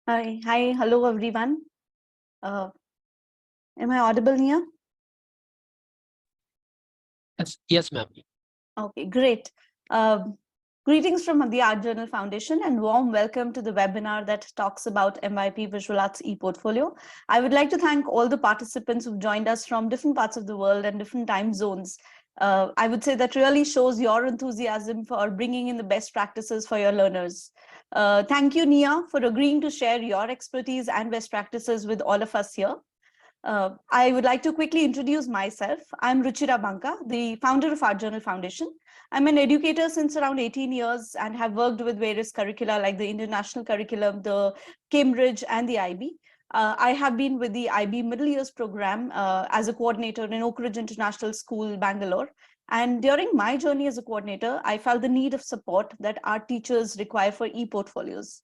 Hello everyone. Uh, am I audible here? Yes, ma'am. Okay, great. Greetings from the Art Journal Foundation and warm welcome to the webinar that talks about MYP Visual Arts ePortfolio. I would like to thank all the participants who've joined us from different parts of the world and different time zones. I would say that really shows your enthusiasm for bringing in the best practices for your learners. Thank you, Nia, for agreeing to share your expertise and best practices with all of us here. I would like to quickly introduce myself. I'm Ruchira Banka, the founder of Art Journal Foundation. I'm an educator since around 18 years and have worked with various curricula like the international curriculum, the Cambridge and the IB. I have been with the IB Middle Years program as a coordinator in Oak Ridge International School, Bangalore. And during my journey as a coordinator, I felt the need of support that art teachers require for e-portfolios.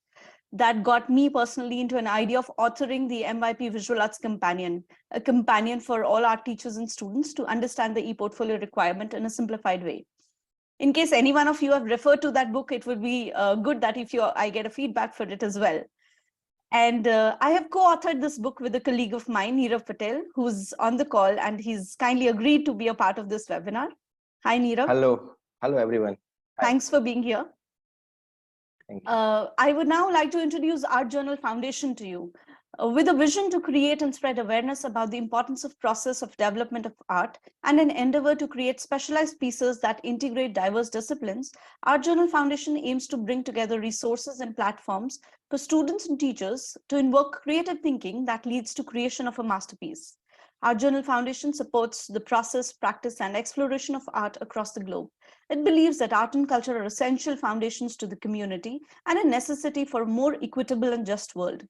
That got me personally into an idea of authoring the MYP Visual Arts Companion, a companion for all art teachers and students to understand the ePortfolio requirement in a simplified way. In case any one of you have referred to that book, it would be good that I get a feedback for it as well. And I have co-authored this book with a colleague of mine, Nirav Patel, who's on the call, and he's kindly agreed to be a part of this webinar. Hi, Nirav. Hello everyone. Hi. Thanks for being here. Thank you. I would now like to introduce Art Journal Foundation to you. With a vision to create and spread awareness about the importance of process of development of art and an endeavor to create specialized pieces that integrate diverse disciplines, Art Journal Foundation aims to bring together resources and platforms for students and teachers to invoke creative thinking that leads to creation of a masterpiece. Art Journal Foundation supports the process, practice, and exploration of art across the globe. It believes that art and culture are essential foundations to the community and a necessity for a more equitable and just world.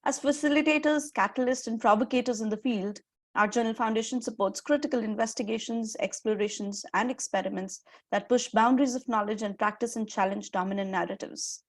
As facilitators, catalysts, and provocators in the field, Art Journal Foundation supports critical investigations, explorations, and experiments that push boundaries of knowledge and practice and challenge dominant narratives.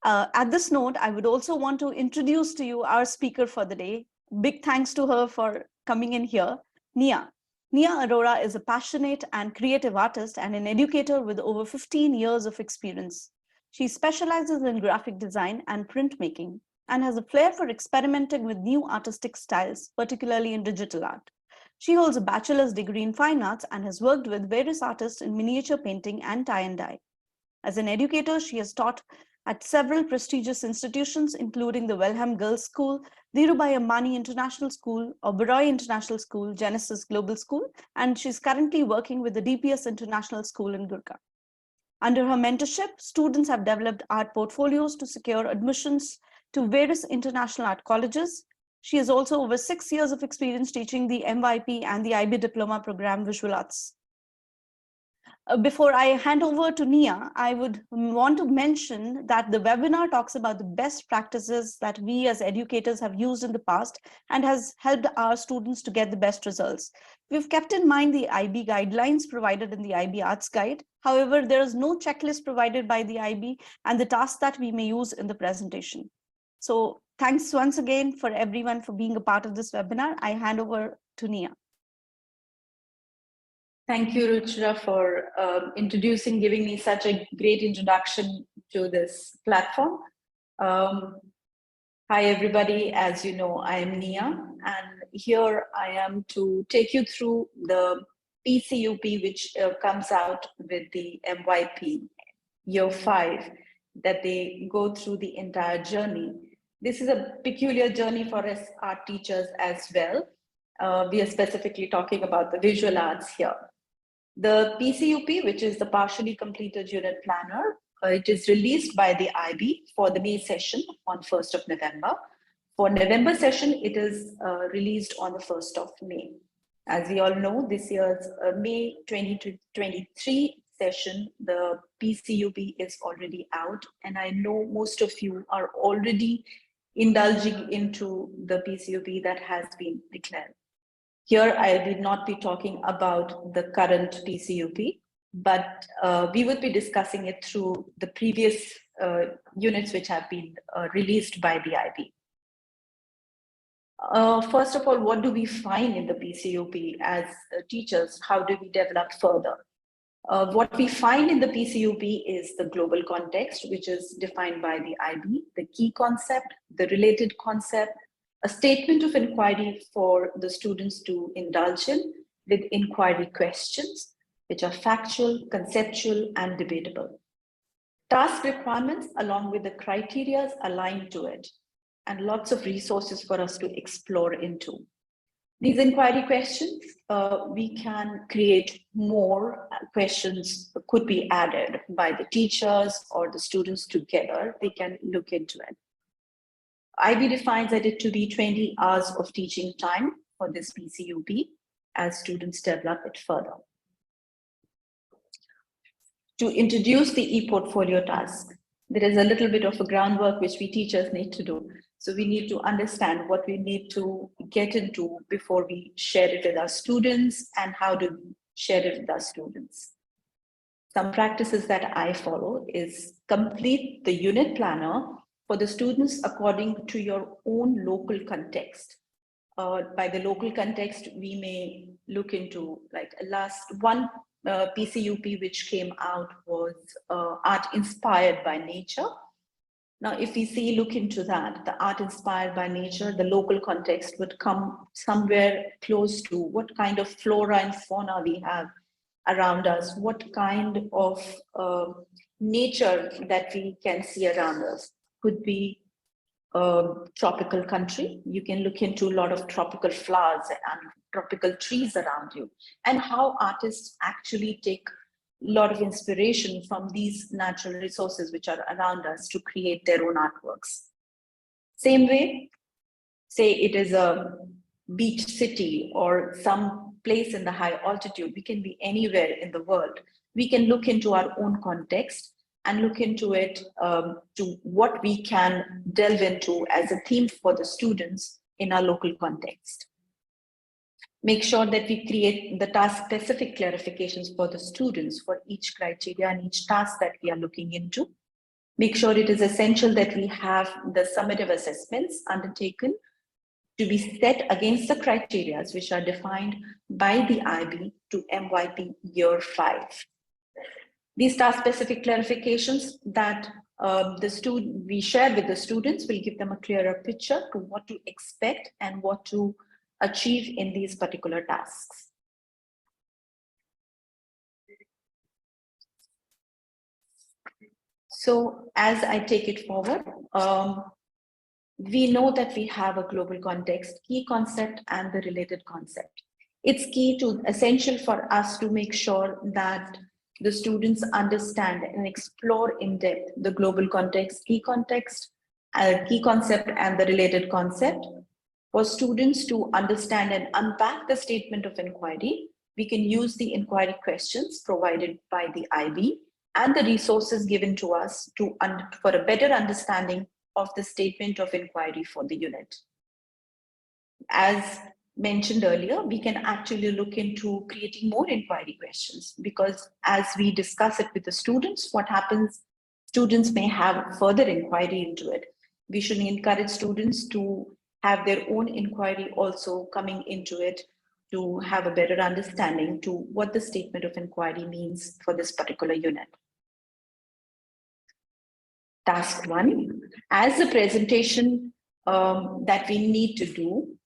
At this note, I would also want to introduce to you our speaker for the day. Big thanks to her for coming in here, Nia. Nia Arora is a passionate and creative artist and an educator with over 15 years of experience. She specializes in graphic design and printmaking and has a flair for experimenting with new artistic styles, particularly in digital art. She holds a bachelor's degree in fine arts and has worked with various artists in miniature painting and tie and dye. As an educator, she has taught at several prestigious institutions, including the Welham Girls' School, Dhirubhai Ambani International School, Oberoi International School, Genesis Global School, and she's currently working with the DPS International School in Gurkha. Under her mentorship, students have developed art portfolios to secure admissions to various international art colleges. She has also over 6 years of experience teaching the MYP and the IB Diploma Program Visual Arts. Before I hand over to Nia, I would want to mention that the webinar talks about the best practices that we as educators have used in the past and has helped our students to get the best results. We've kept in mind the IB guidelines provided in the IB Arts Guide. However, there is no checklist provided by the IB and the tasks that we may use in the presentation. So thanks once again for everyone for being a part of this webinar. I hand over to Nia. Thank you, Ruchira, for giving me such a great introduction to this platform. Hi, everybody. As you know, I am Nia, and here I am to take you through the PCUP, which comes out with the MYP year 5, that they go through the entire journey. This is a peculiar journey for us art teachers as well. We are specifically talking about the visual arts here. The PCUP, which is the partially completed unit planner, it is released by the IB for the May session on 1st of November. For November session, it is released on the 1st of May. As we all know, this year's May 2023 session, the PCUP is already out, and I know most of you are already indulging into the PCUP that has been declared. Here, I will not be talking about the current PCUP, but we will be discussing it through the previous units which have been released by the IB. First of all, what do we find in the PCUP as teachers? How do we develop further? What we find in the PCUP is the global context, which is defined by the IB, the key concept, the related concept, a statement of inquiry for the students to indulge in with inquiry questions, which are factual, conceptual, and debatable. Task requirements along with the criteria aligned to it, and lots of resources for us to explore into. These inquiry questions, we can create more questions could be added by the teachers or the students together. They can look into it. IB defines it to be 20 hours of teaching time for this PCUP as students develop it further. To introduce the ePortfolio task, there is a little bit of a groundwork which we teachers need to do. So we need to understand what we need to get into before we share it with our students and how do we share it with our students. Some practices that I follow is complete the unit planner for the students according to your own local context. By the local context, we may look into like last one PCUP which came out was art inspired by nature. Now, if we look into that, the art inspired by nature, the local context would come somewhere close to what kind of flora and fauna we have around us, what kind of nature that we can see around us. Could be a tropical country. You can look into a lot of tropical flowers and tropical trees around you, and how artists actually take a lot of inspiration from these natural resources which are around us to create their own artworks. Same way, say it is a beach city or some place in the high altitude, we can be anywhere in the world. We can look into our own context and look into it to what we can delve into as a theme for the students in our local context. Make sure that we create the task-specific clarifications for the students for each criteria and each task that we are looking into. Make sure it is essential that we have the summative assessments undertaken to be set against the criteria which are defined by the IB to MYP Year 5. These task-specific clarifications that we share with the students will give them a clearer picture to what to expect and what to achieve in these particular tasks. So as I take it forward, we know that we have a global context, key concept, and the related concept. It's essential for us to make sure that the students understand and explore in depth the global context, key concept, and the related concept. For students to understand and unpack the statement of inquiry, we can use the inquiry questions provided by the IB and the resources given to us for a better understanding of the statement of inquiry for the unit. As mentioned earlier, we can actually look into creating more inquiry questions, because as we discuss it with the students, what happens, students may have further inquiry into it. We should encourage students to have their own inquiry also coming into it to have a better understanding to what the statement of inquiry means for this particular unit. Task 1, as the presentation that we need to do,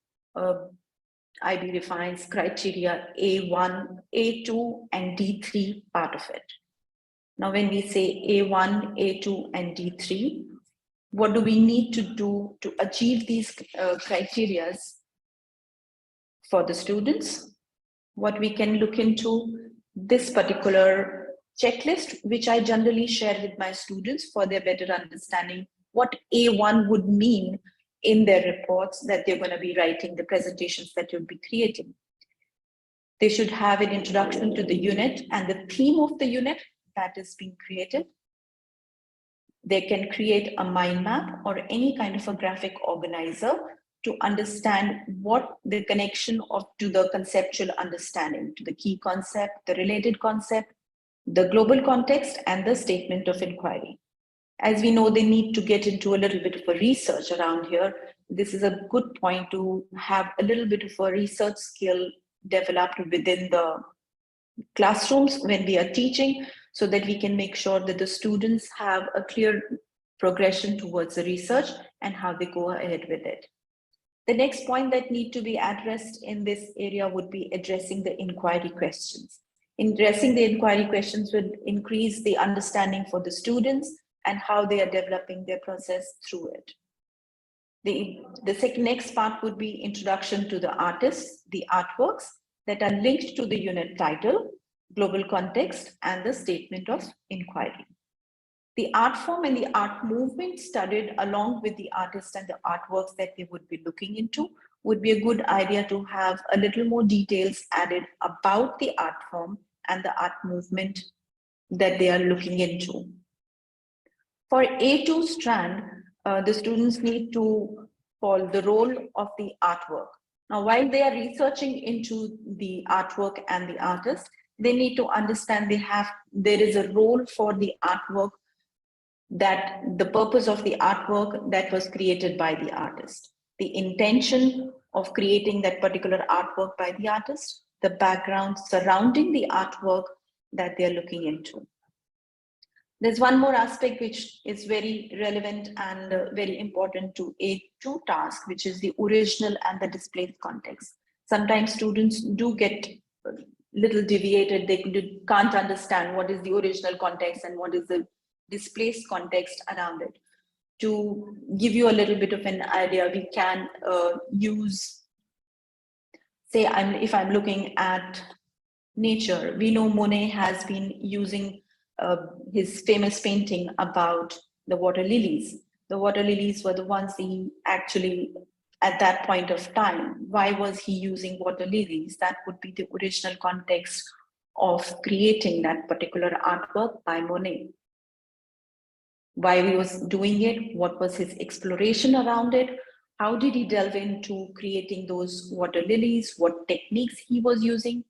IB defines criteria A1, A2, and D3 part of it. Now, when we say A1, A2, and D3, what do we need to do to achieve these criteria for the students? What we can look into this particular checklist, which I generally share with my students for their better understanding what A1 would mean in their reports that they're going to be writing, the presentations that you'll be creating. They should have an introduction to the unit and the theme of the unit that is being created. They can create a mind map or any kind of a graphic organizer to understand what the connection to the conceptual understanding, to the key concept, the related concept, the global context, and the statement of inquiry. As we know, they need to get into a little bit of a research around here. This is a good point to have a little bit of a research skill developed within the classrooms when we are teaching, so that we can make sure that the students have a clear progression towards the research and how they go ahead with it. The next point that need to be addressed in this area would be addressing the inquiry questions. Addressing the inquiry questions would increase the understanding for the students and how they are developing their process through it. The next part would be introduction to the artists, the artworks that are linked to the unit title, global context, and the statement of inquiry. The art form and the art movement studied along with the artist and the artworks that they would be looking into would be a good idea to have a little more details added about the art form and the art movement that they are looking into. For A2 strand, the students need to follow the role of the artwork. Now, while they are researching into the artwork and the artist, they need to understand there is a role for the artwork, that the purpose of the artwork that was created by the artist, the intention of creating that particular artwork by the artist, the background surrounding the artwork that they're looking into. There's one more aspect which is very relevant and very important to A2 task, which is the original and the displaced context. Sometimes students do get a little deviated. They can't understand what is the original context and what is the displaced context around it. To give you a little bit of an idea, we can use, say, if I'm looking at nature, we know Monet has been using his famous painting about the water lilies. The water lilies were the ones he actually, at that point of time, why was he using water lilies? That would be the original context of creating that particular artwork by Monet. Why he was doing it, what was his exploration around it, how did he delve into creating those water lilies, what techniques he was using.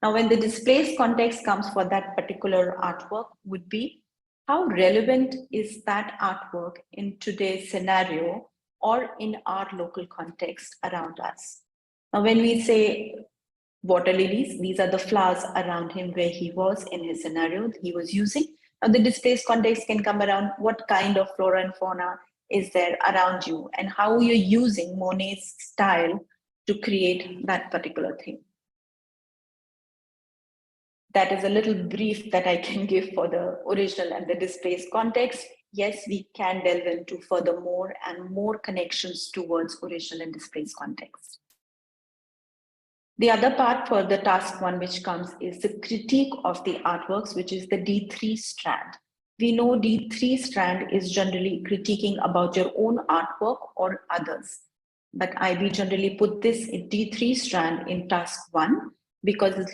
Now, when the displaced context comes for that particular artwork would be, how relevant is that artwork in today's scenario or in our local context around us? Now, when we say water lilies, these are the flowers around him where he was in his scenario he was using. Now, the displaced context can come around what kind of flora and fauna is there around you and how you're using Monet's style to create that particular thing. That is a little brief that I can give for the original and the displaced context. Yes, we can delve into further more and more connections towards original and displaced context. The other part for the task one which comes is the critique of the artworks, which is the D3 strand. We know D3 strand is generally critiquing about your own artwork or others. But IB generally put this in D3 strand in task one because it's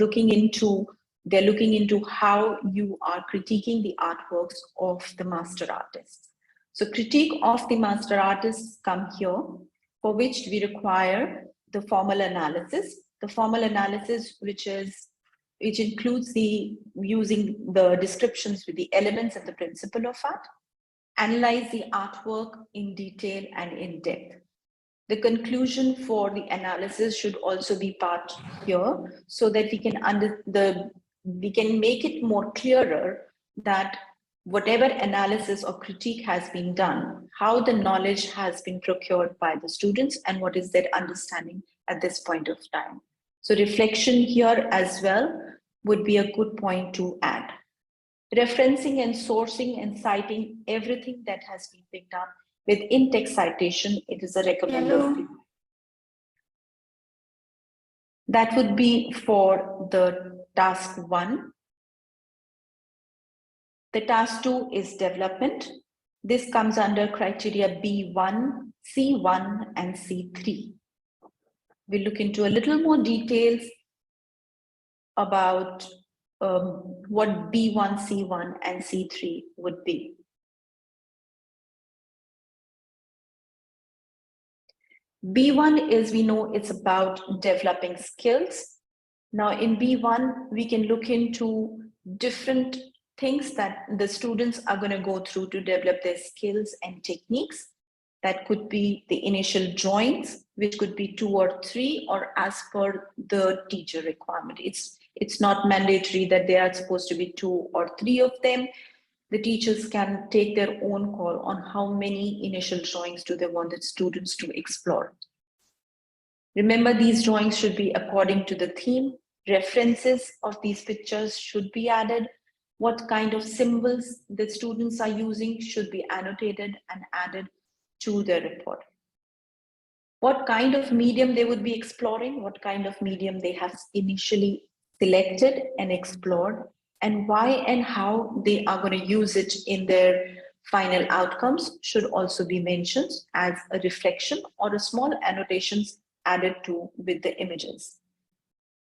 they're looking into how you are critiquing the artworks of the master artists. So critique of the master artists come here, for which we require the formal analysis. The formal analysis, which includes using the descriptions with the elements and the principle of art, analyze the artwork in detail and in depth. The conclusion for the analysis should also be part here, so that we can make it more clearer that whatever analysis or critique has been done, how the knowledge has been procured by the students and what is their understanding at this point of time. So reflection here as well would be a good point to add. Referencing and sourcing and citing everything that has been picked up with in-text citation, it is a recommended. That would be for the task one. The task two is development. This comes under criteria B1, C1, and C3. We'll look into a little more details about what B1, C1, and C3 would be. B1 is, we know it's about developing skills. Now in B1, we can look into different things that the students are going to go through to develop their skills and techniques. That could be the initial drawings, which could be 2 or 3, or as per the teacher requirement. It's not mandatory that there are supposed to be 2 or 3 of them. The teachers can take their own call on how many initial drawings do they want the students to explore. Remember, these drawings should be according to the theme. References of these pictures should be added. What kind of symbols the students are using should be annotated and added to the report. What kind of medium they would be exploring, what kind of medium they have initially selected and explored, and why and how they are going to use it in their final outcomes should also be mentioned as a reflection or a small annotations added to with the images.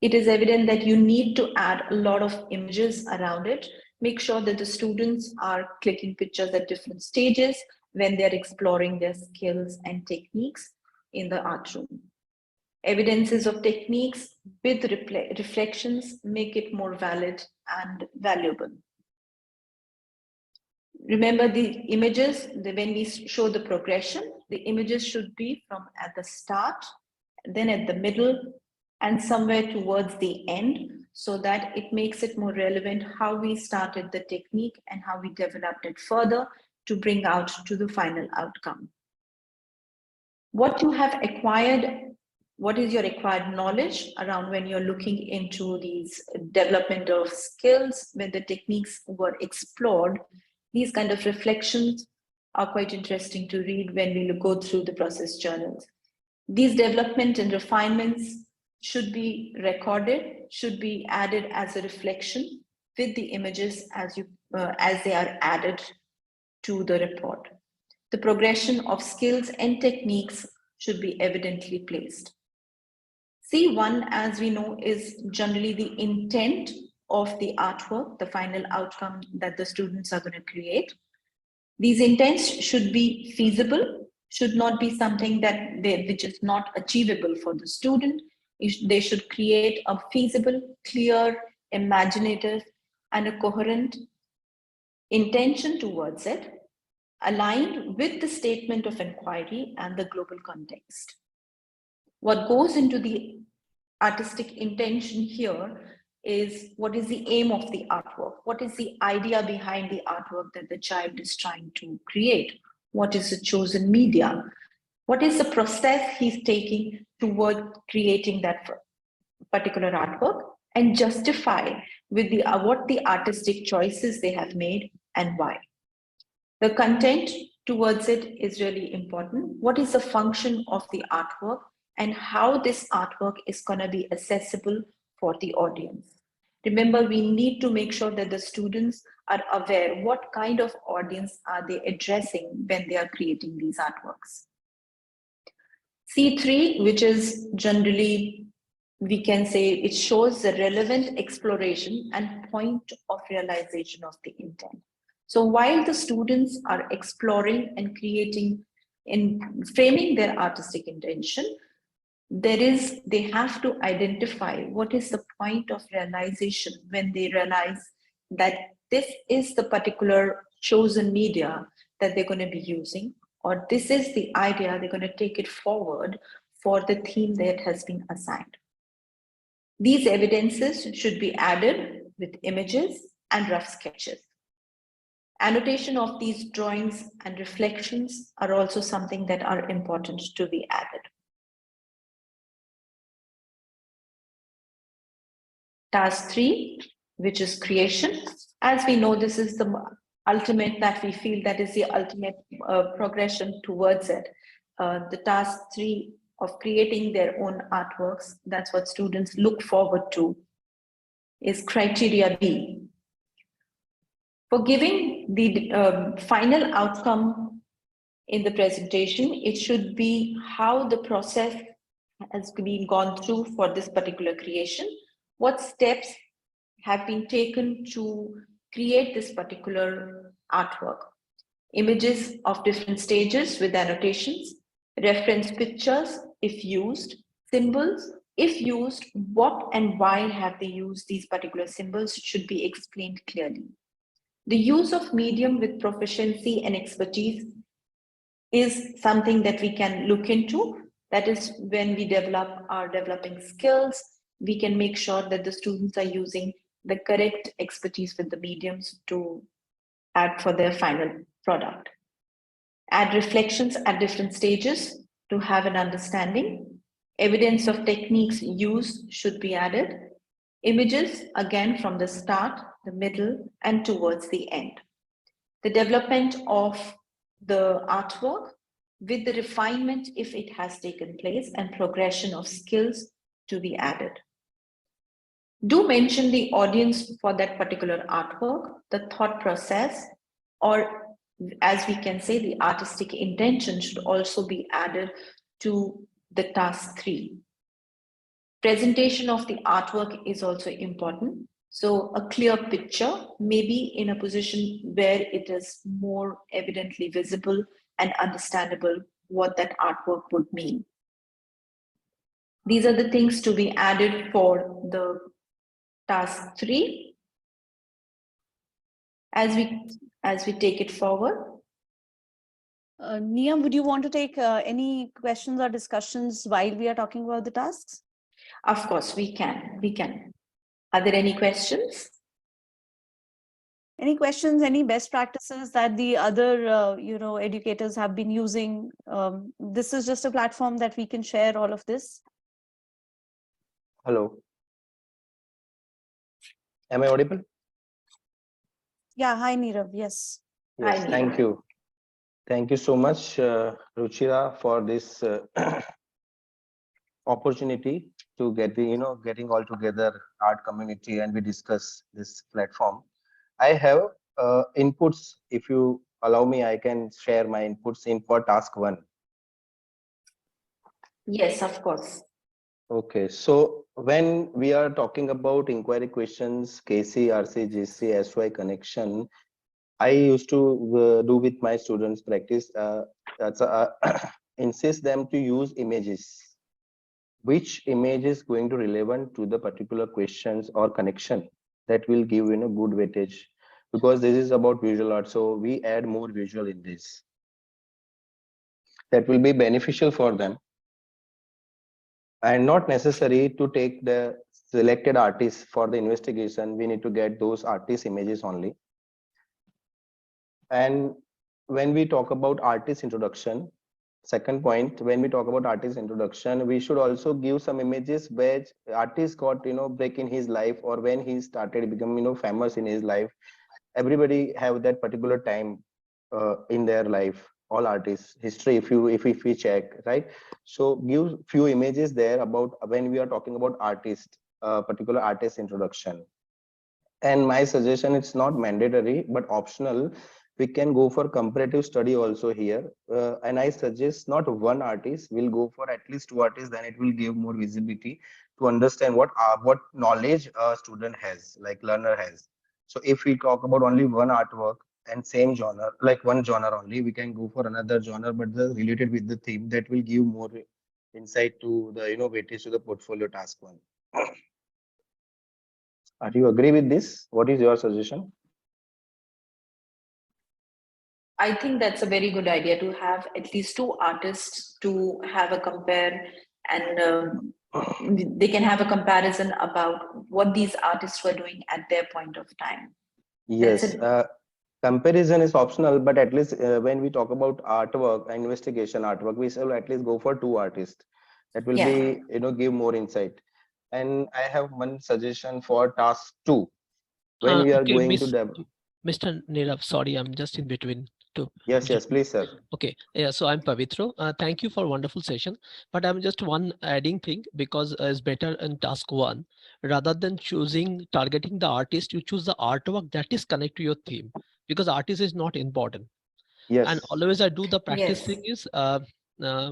It is evident that you need to add a lot of images around it. Make sure that the students are clicking pictures at different stages when they're exploring their skills and techniques in the art room. Evidences of techniques with reflections make it more valid and valuable. Remember the images, when we show the progression, the images should be from at the start, then at the middle, and somewhere towards the end, so that it makes it more relevant how we started the technique and how we developed it further to bring out to the final outcome. What you have acquired, what is your acquired knowledge around when you're looking into these development of skills, when the techniques were explored. These kind of reflections are quite interesting to read when we go through the process journals. These development and refinements should be recorded, should be added as a reflection with the images as they are added to the report. The progression of skills and techniques should be evidently placed. C1, as we know, is generally the intent of the artwork, the final outcome that the students are going to create. These intents should be feasible, should not be something which is not achievable for the student. They should create a feasible, clear, imaginative, and a coherent intention towards it, aligned with the statement of inquiry and the global context. What goes into the artistic intention here is what is the aim of the artwork? What is the idea behind the artwork that the child is trying to create? What is the chosen media? What is the process he's taking toward creating that particular artwork, and justify with what the artistic choices they have made and why. The content towards it is really important. What is the function of the artwork and how this artwork is going to be accessible for the audience? Remember, we need to make sure that the students are aware what kind of audience are they addressing when they are creating these artworks. C3, which is generally, we can say it shows the relevant exploration and point of realization of the intent. So while the students are exploring and creating and framing their artistic intention, they have to identify what is the point of realization when they realize that this is the particular chosen media that they're going to be using, or this is the idea they're going to take it forward for the theme that has been assigned. These evidences should be added with images and rough sketches. Annotation of these drawings and reflections are also something that are important to be added. Task 3, which is creation. As we know, this is the ultimate that we feel that is the ultimate progression towards it. The task 3 of creating their own artworks, that's what students look forward to, is criteria B. For giving the final outcome in the presentation, it should be how the process has been gone through for this particular creation, what steps have been taken to create this particular artwork. Images of different stages with annotations, reference pictures if used, symbols if used, what and why have they used these particular symbols should be explained clearly. The use of medium with proficiency and expertise is something that we can look into. That is when we develop our developing skills, we can make sure that the students are using the correct expertise with the mediums to add for their final product. Add reflections at different stages to have an understanding. Evidence of techniques used should be added. Images, again, from the start, the middle, and towards the end. The development of the artwork with the refinement if it has taken place, and progression of skills to be added. Do mention the audience for that particular artwork, the thought process, or as we can say, the artistic intention should also be added to the task 3. Presentation of the artwork is also important. So a clear picture, maybe in a position where it is more evidently visible and understandable what that artwork would mean. These are the things to be added for the task 3. As we take it forward. Nia, would you want to take any questions or discussions while we are talking about the tasks? Of course, we can. Are there any questions? Any questions, any best practices that the other, educators have been using? This is just a platform that we can share all of this. Hello. Am I audible? Yeah, hi Nirav, yes. Yes, Hi, thank Neera. you. Thank you so much, Ruchira, for this opportunity to get the, getting all together art community and we discuss this platform. I have inputs. If you allow me, I can share my inputs in for task 1. Yes, of course. Okay, so when we are talking about inquiry questions, KC, RC, GC, SY connection, I used to do with my students practice, insist them to use images. Which image is going to relevant to the particular questions or connection that will give good weightage, because this is about visual art. So we add more visual in this. That will be beneficial for them. And not necessary to take the selected artists for the investigation. We need to get those artist images only. And when we talk about artist introduction, second point, when we talk about artist introduction, we should also give some images where artist got break in his life, or when he started become famous in his life. Everybody have that particular time in their life. All artists history, if we check, right? So give few images there about when we are talking about artist, particular artist introduction. And my suggestion, it's not mandatory but optional. We can go for comparative study also here, and I suggest not one artist, will go for at least 2 artists. Then it will give more visibility to understand what knowledge a student has, like learner has. So if we talk about only one artwork and same genre, like one genre only, we can go for another genre but the related with the theme, that will give more insight to the weightage to the portfolio task 1. Are you agree with this? What is your suggestion? I think that's a very good idea to have at least 2 artists to have a compare, and they can have a comparison about what these artists were doing at their point of time. Yes, comparison is optional, but at least when we talk about artwork, investigation artwork, we shall at least go for 2 artists. That will be give more insight. And I have one suggestion for task 2. When we are Okay, going to Mr. Nirav, sorry, I'm just in between. Yes, please, sir. Okay, yeah, so I'm Pavitro. Thank you for a wonderful session, but I'm just one adding thing, because it's better in task 1, rather than targeting the artist, you choose the artwork that is connected to your theme, because artist is not important. Yes. And always I do the practice thing is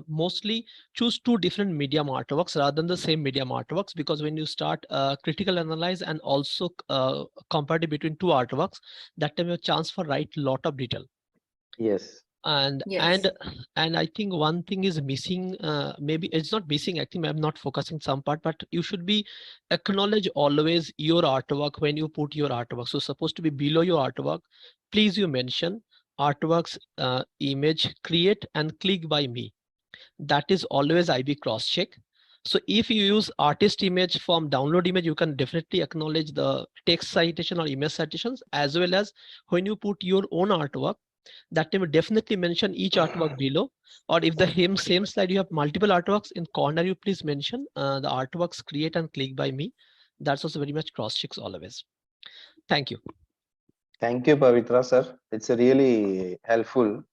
mostly choose 2 different medium artworks rather than the same medium artworks, because when you start critical analyze and also compare between 2 artworks, that time you have chance for write lot of detail. Yes. And I think one thing is missing, maybe it's not missing, I think I'm not focusing some part, but you should be acknowledge always your artwork when you put your artwork. So supposed to be below your artwork, please you mention artworks, image create and click by me. That is always IB cross check. So if you use artist image from download image, you can definitely acknowledge the text citation or image citations, as well as when you put your own artwork, that will definitely mention each artwork below. Or if the same slide you have multiple artworks, in corner you please mention the artworks create and click by me. That's also very much cross checks always. Thank you. Thank you, Pavitra sir. It's a really helpful.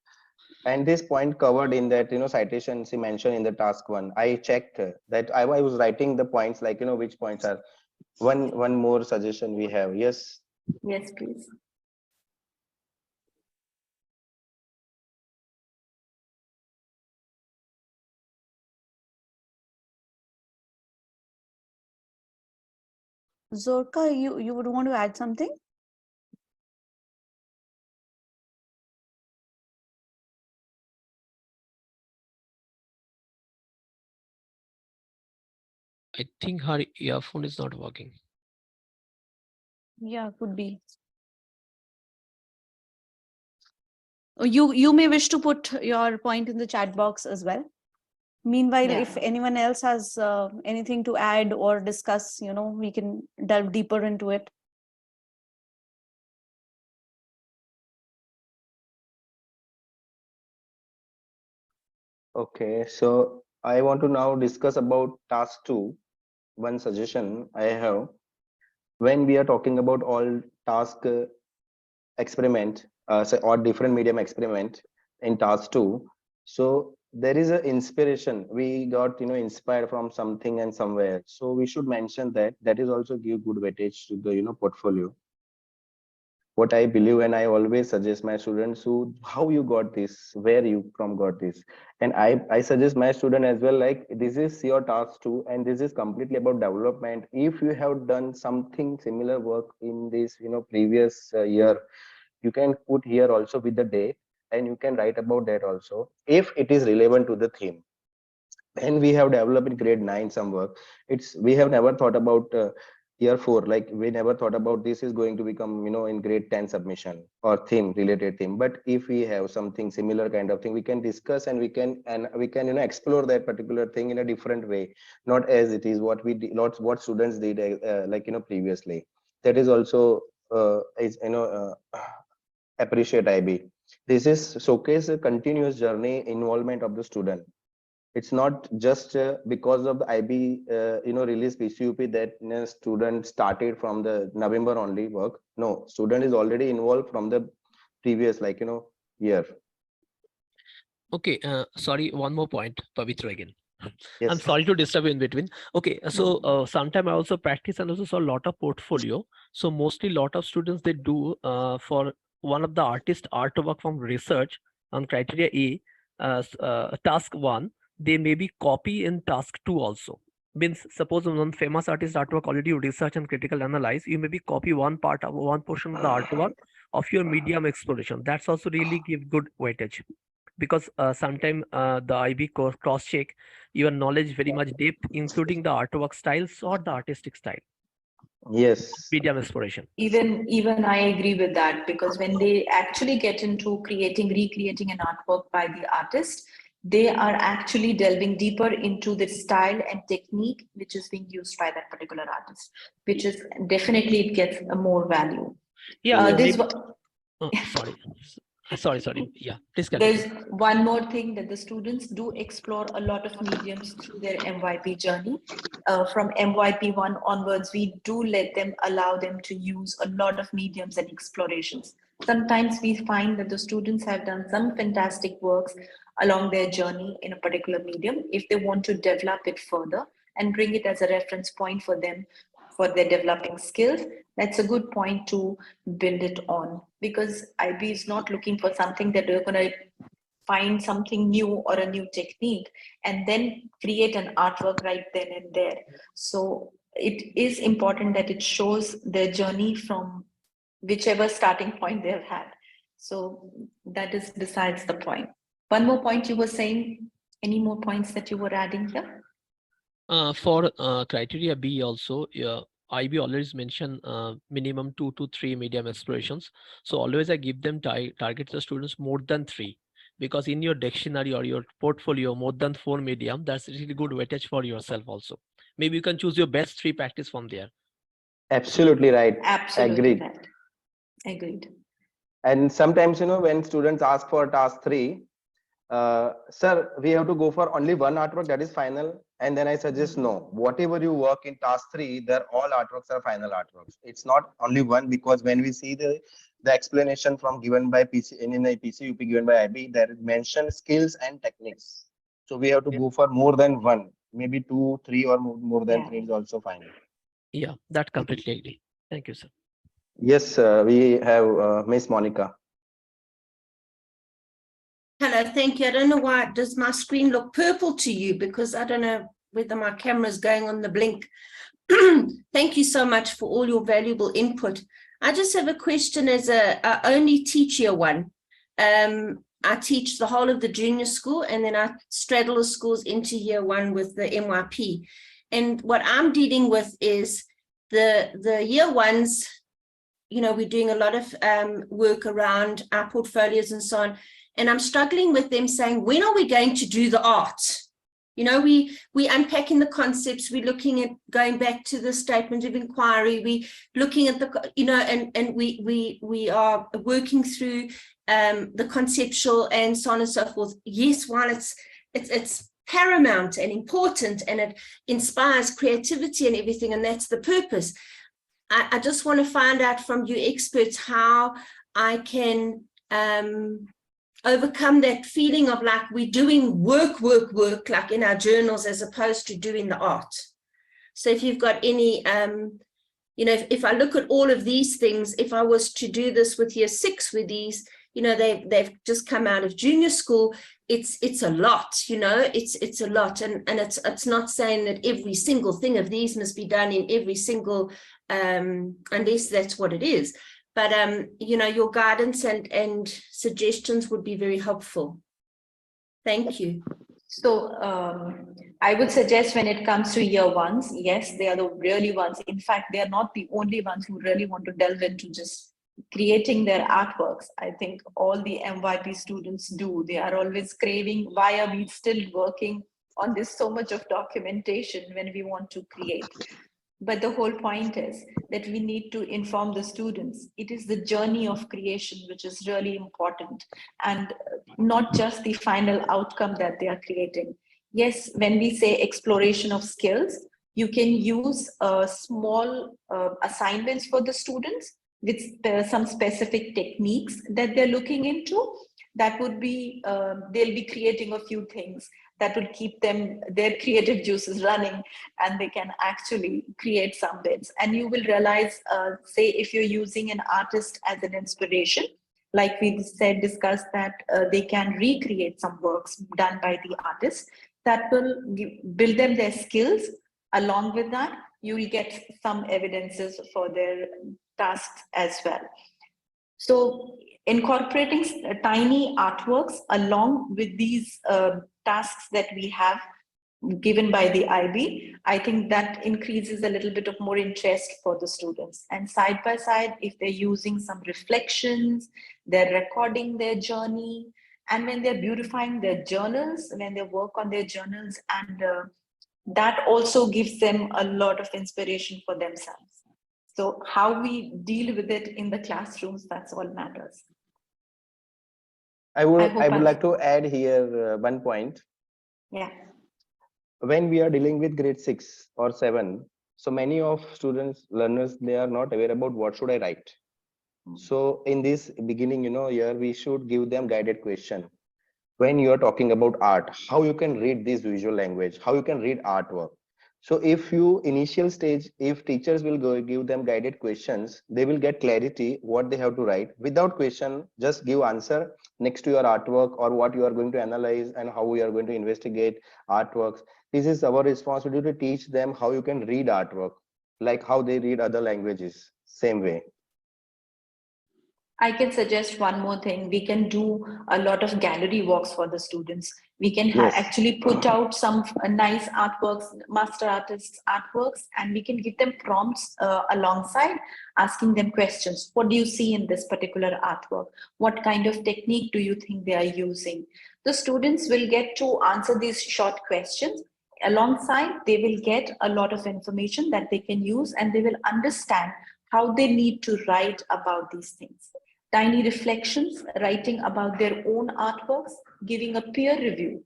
And this point covered in that, citations he mentioned in the task one. I checked that I was writing the points like, which points are one more suggestion we have. Yes. Yes, please. Zorka, you would want to add something? I think her earphone is not working. Yeah, could be. You may wish to put your point in the chat box as well. Meanwhile, Yeah. if anyone else has anything to add or discuss, we can delve deeper into it. Okay. So I want to now discuss about task two. One suggestion I have, when we are talking about all task experiment or different medium experiment in task two, so there is an inspiration we got, inspired from something and somewhere, so we should mention that. That is also give good weightage to the portfolio. What I believe, and I always suggest my students, who how you got this, where you from got this. And I suggest my student as well, like, this is your task too, and this is completely about development. If you have done something similar work in this previous year, you can put here also with the date, and you can write about that also if it is relevant to the theme. And we have developed in grade 9 some work. It's we have never thought about year 4, like we never thought about this is going to become in grade 10 submission or theme related theme. But if we have something similar kind of thing, we can discuss, and we can explore that particular thing in a different way, not as it is what we did, not what students did like previously. That is also is appreciate IB. This is showcase a continuous journey involvement of the student. It's not just because of the IB release PCUP that student started from the November only work. No, student is already involved from the previous year. Okay, sorry, one more point, Pavitra again. Yes. I'm sorry to disturb you in between. Okay, so sometime I also practice and also saw a lot of portfolio. So mostly lot of students, they do for one of the artist artwork from research on criteria A, task 1, they maybe copy in task 2 also. Means suppose one famous artist artwork already you research and critical analyze, you maybe copy one part of one portion of the artwork of your medium exploration. That's also really give good weightage, because sometimes the IB cross check your knowledge very much depth, including the artwork styles or the artistic style, Yes. medium exploration. Even I agree with that, because when they actually get into recreating an artwork by the artist, they are actually delving deeper into the style and technique which is being used by that particular artist, which is definitely it gets a more value. Yeah, This sorry. Yeah, please continue. There's one more thing, that the students do explore a lot of mediums through their MYP journey. From MYP 1 onwards, we do allow them to use a lot of mediums and explorations. Sometimes we find that the students have done some fantastic works along their journey in a particular medium. If they want to develop it further and bring it as a reference point for them for their developing skills, that's a good point to build it on, because IB is not looking for something that we're going to find something new or a new technique and then create an artwork right then and there. So it is important that it shows their journey from whichever starting point they've had. So that is besides the point. One more point you were saying, any more points that you were adding here? For criteria B also, IB always mention minimum 2 to 3 medium explorations. So always I give them target the students more than 3, because in your dictionary or your portfolio, more than 4 medium, that's really good weightage for yourself also. Maybe you can choose your best 3 practice from there. Absolutely right. Absolutely Agreed. right. Agreed. And sometimes, when students ask for task 3, sir, we have to go for only one artwork that is final. And then I suggest no, whatever you work in task 3, they're all artworks are final artworks. It's not only one, because when we see the explanation from given by in a PCUP given by IB, there is mentioned skills and techniques. So we have to go for more than one, maybe 2, 3, or more than 3 is also fine. Yeah, that completely agree. Thank you, sir. Yes, we have Miss Monica. Hello, thank you. I don't know why does my screen look purple to you, because I don't know whether my camera is going on the blink. Thank you so much for all your valuable input. I just have a question. As I only teach year 1. I teach the whole of the junior school, and then I straddle the schools into year 1 with the MYP. And what I'm dealing with is the year 1s, we're doing a lot of work around our portfolios and so on. And I'm struggling with them saying, when are we going to do the art? We unpacking the concepts, we're looking at going back to the statement of inquiry, we looking at the, and we are working through the conceptual and so on and so forth. Yes, while it's paramount and important, and it inspires creativity and everything, and that's the purpose. I just want to find out from you experts how I can overcome that feeling of like we're doing work like in our journals, as opposed to doing the art. So if you've got any, if I look at all of these things, if I was to do this with year 6 with these, they've just come out of junior school, it's a lot, it's a lot. And it's not saying that every single thing of these must be done in every single, unless that's what it is. But, your guidance and suggestions would be very helpful. Thank you. So I would suggest when it comes to year 1s, yes, they are the really ones. In fact, they are not the only ones who really want to delve into just creating their artworks. I think all the MYP students do. They are always craving, why are we still working on this so much of documentation when we want to create? But the whole point is that we need to inform the students. It is the journey of creation which is really important, and not just the final outcome that they are creating. Yes, when we say exploration of skills, you can use small assignments for the students with some specific techniques that they're looking into. That would be, they'll be creating a few things that will keep their creative juices running, and they can actually create some bits. And you will realize, say if you're using an artist as an inspiration, like we discussed that they can recreate some works done by the artist, that will build them their skills. Along with that, you will get some evidences for their tasks as well. So incorporating tiny artworks along with these tasks that we have given by the IB, I think that increases a little bit of more interest for the students. And side by side, if they're using some reflections, they're recording their journey, and when they're beautifying their journals, when they work on their journals, and that also gives them a lot of inspiration for themselves. So how we deal with it in the classrooms, that's all matters. I would like to add here one point. Yeah. When we are dealing with grade 6 or 7, so many of students, learners, they are not aware about what should I write. So in this beginning, here we should give them guided question. When you are talking about art, how you can read this visual language, how you can read artwork. So if you initial stage, if teachers will go give them guided questions, they will get clarity what they have to write. Without question, just give answer next to your artwork or what you are going to analyze and how we are going to investigate artworks. This is our responsibility to teach them how you can read artwork, like how they read other languages, same way. I can suggest one more thing. We can do a lot of gallery walks for the students. We can Yes. actually put out some nice artworks, master artists' artworks, and we can give them prompts alongside, asking them questions. What do you see in this particular artwork? What kind of technique do you think they are using? The students will get to answer these short questions. Alongside, they will get a lot of information that they can use, and they will understand how they need to write about these things. Tiny reflections, writing about their own artworks, giving a peer review.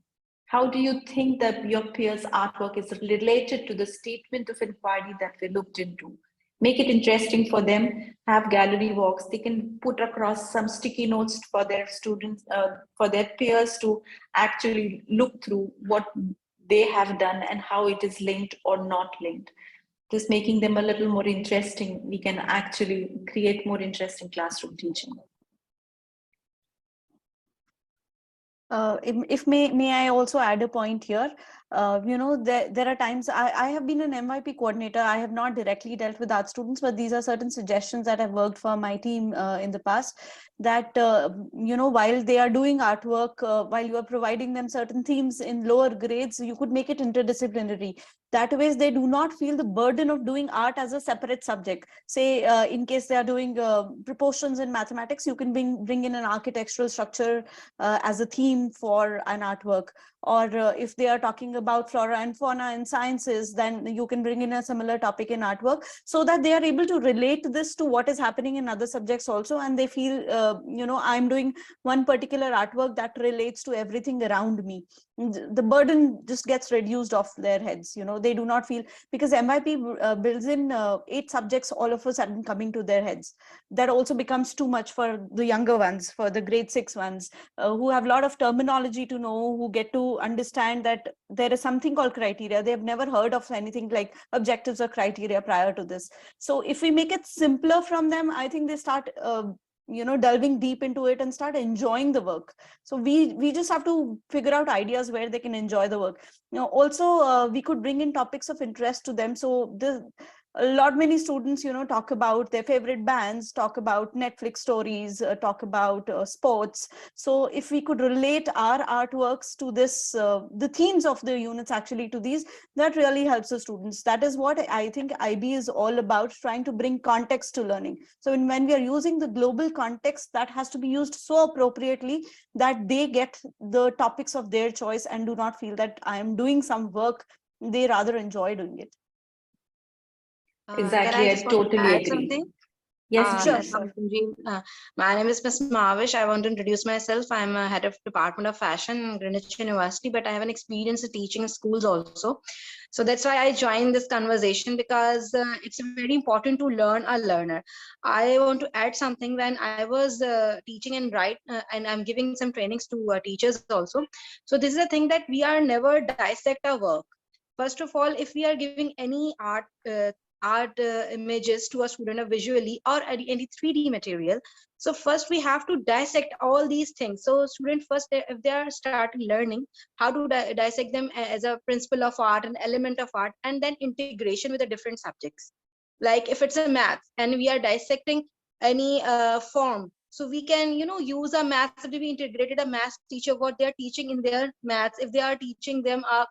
How do you think that your peer's artwork is related to the statement of inquiry that we looked into? Make it interesting for them, have gallery walks. They can put across some sticky notes for their students, for their peers to actually look through what they have done and how it is linked or not linked. Just making them a little more interesting, we can actually create more interesting classroom teaching. If may I also add a point here? There are times I have been an MYP coordinator. I have not directly dealt with art students, but these are certain suggestions that have worked for my team in the past. That while they are doing artwork, while you are providing them certain themes in lower grades, you could make it interdisciplinary. That way, they do not feel the burden of doing art as a separate subject. Say, in case they are doing proportions in mathematics, you can bring in an architectural structure as a theme for an artwork. Or if they are talking about flora and fauna in sciences, then you can bring in a similar topic in artwork, so that they are able to relate this to what is happening in other subjects also, and they feel I'm doing one particular artwork that relates to everything around me. The burden just gets reduced off their heads. They do not feel, because MYP builds in 8 subjects all of a sudden coming to their heads. That also becomes too much for the younger ones, for the grade 6 ones, who have a lot of terminology to know, who get to understand that there is something called criteria. They have never heard of anything like objectives or criteria prior to this. So if we make it simpler from them, I think they start delving deep into it and start enjoying the work. So we just have to figure out ideas where they can enjoy the work. Also we could bring in topics of interest to them. So many students talk about their favorite bands, talk about Netflix stories, talk about sports. So if we could relate our artworks to this, the themes of the units actually to these, that really helps the students. That is what I think IB is all about, trying to bring context to learning. So when we are using the global context, that has to be used so appropriately that they get the topics of their choice and do not feel that I am doing some work. They rather enjoy doing it. Exactly, I totally agree. Something? Yes, Sure, please. sure. My name is Ms. Mavish. I want to introduce myself. I'm a head of Department of Fashion in Greenwich University, but I have an experience in teaching in schools also. So that's why I joined this conversation, because it's very important to learn a learner. I want to add something. When I was teaching and I'm giving some trainings to teachers also. So this is a thing that we are never dissect our work. First of all, if we are giving any art images to a student, or visually, or any 3D material, so first we have to dissect all these things. So student first, if they are starting learning how to dissect them as a principle of art, an element of art, and then integration with the different subjects. Like if it's a math and we are dissecting any form, so we can use a math to be integrated, a math teacher, what they are teaching in their maths. If they are teaching them a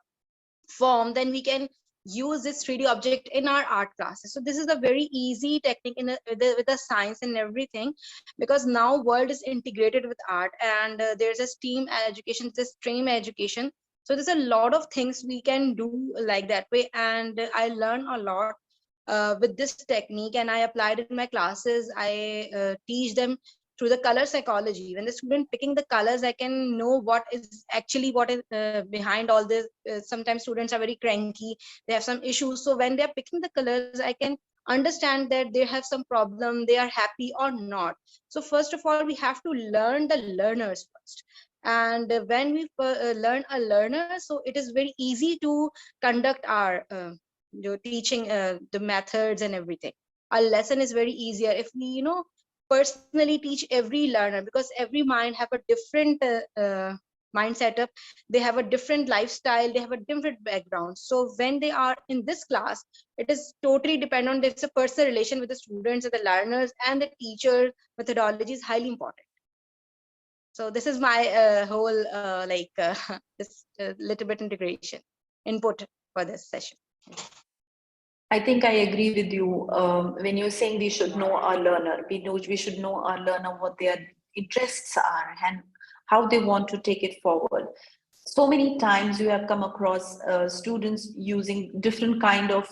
form, then we can use this 3D object in our art classes. So this is a very easy technique with the science and everything, because now world is integrated with art, and there's a STEAM education, this stream education. So there's a lot of things we can do like that way, and I learned a lot with this technique, and I applied it in my classes. I teach them through the color psychology. When the student picking the colors, I can know what is behind all this. Sometimes students are very cranky, they have some issues, so when they're picking the colors, I can understand that they have some problem, they are happy or not. So first of all, we have to learn the learners first, and when we learn a learner, so it is very easy to conduct our teaching, the methods and everything. Our lesson is very easier if we personally teach every learner, because every mind have a different mind setup, they have a different lifestyle, they have a different background. So when they are in this class, it is totally dependent on, there's a personal relation with the students and the learners, and the teacher methodology is highly important. So this is my whole this little bit integration input for this session. I think I agree with you when you're saying we should know our learner. We should know our learner, what their interests are and how they want to take it forward. So many times you have come across students using different kind of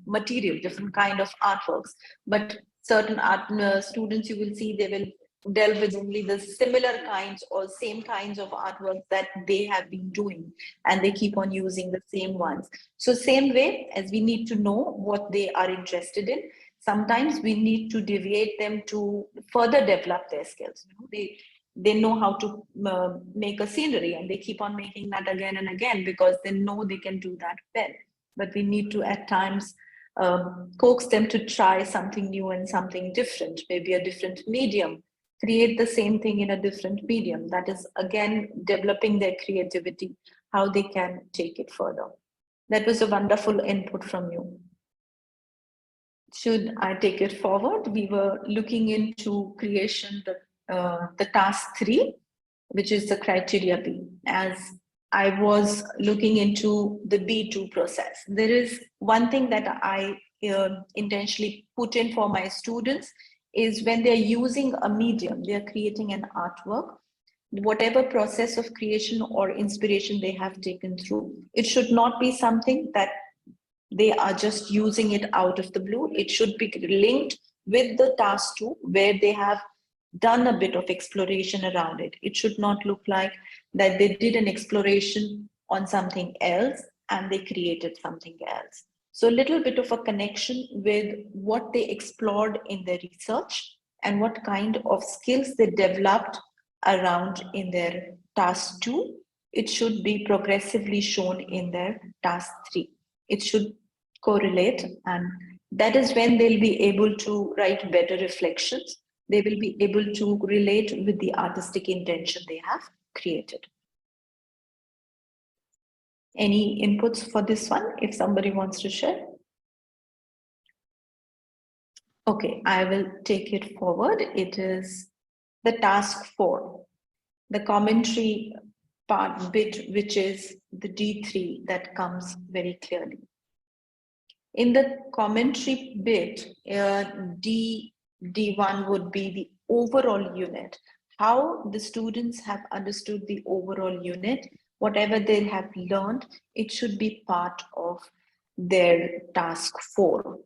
material, different kind of artworks, but certain art students, you will see they will delve with only the similar kinds or same kinds of artworks that they have been doing, and they keep on using the same ones. So same way as we need to know what they are interested in, sometimes we need to deviate them to further develop their skills. They know how to make a scenery, and they keep on making that again and again because they know they can do that well. But we need to at times coax them to try something new and something different, maybe a different medium, create the same thing in a different medium. That is again developing their creativity, how they can take it further. That was a wonderful input from you. Should I take it forward? We were looking into creation, the task 3, which is the criteria B. As I was looking into the B2 process, there is one thing that I intentionally put in for my students is when they're using a medium, they're creating an artwork, whatever process of creation or inspiration they have taken through, it should not be something that they are just using it out of the blue. It should be linked with the task 2, where they have done a bit of exploration around it. It should not look like that they did an exploration on something else and they created something else. So a little bit of a connection with what they explored in their research and what kind of skills they developed around in their task 2. It should be progressively shown in their task 3. It should correlate, and that is when they'll be able to write better reflections. They will be able to relate with the artistic intention they have created. Any inputs for this one, if somebody wants to share? Okay, I will take it forward. It is the task 4, the commentary part bit, which is the D3 that comes very clearly. In the commentary bit, D1 would be the overall unit, how the students have understood the overall unit, whatever they have learned, it should be part of their task 4.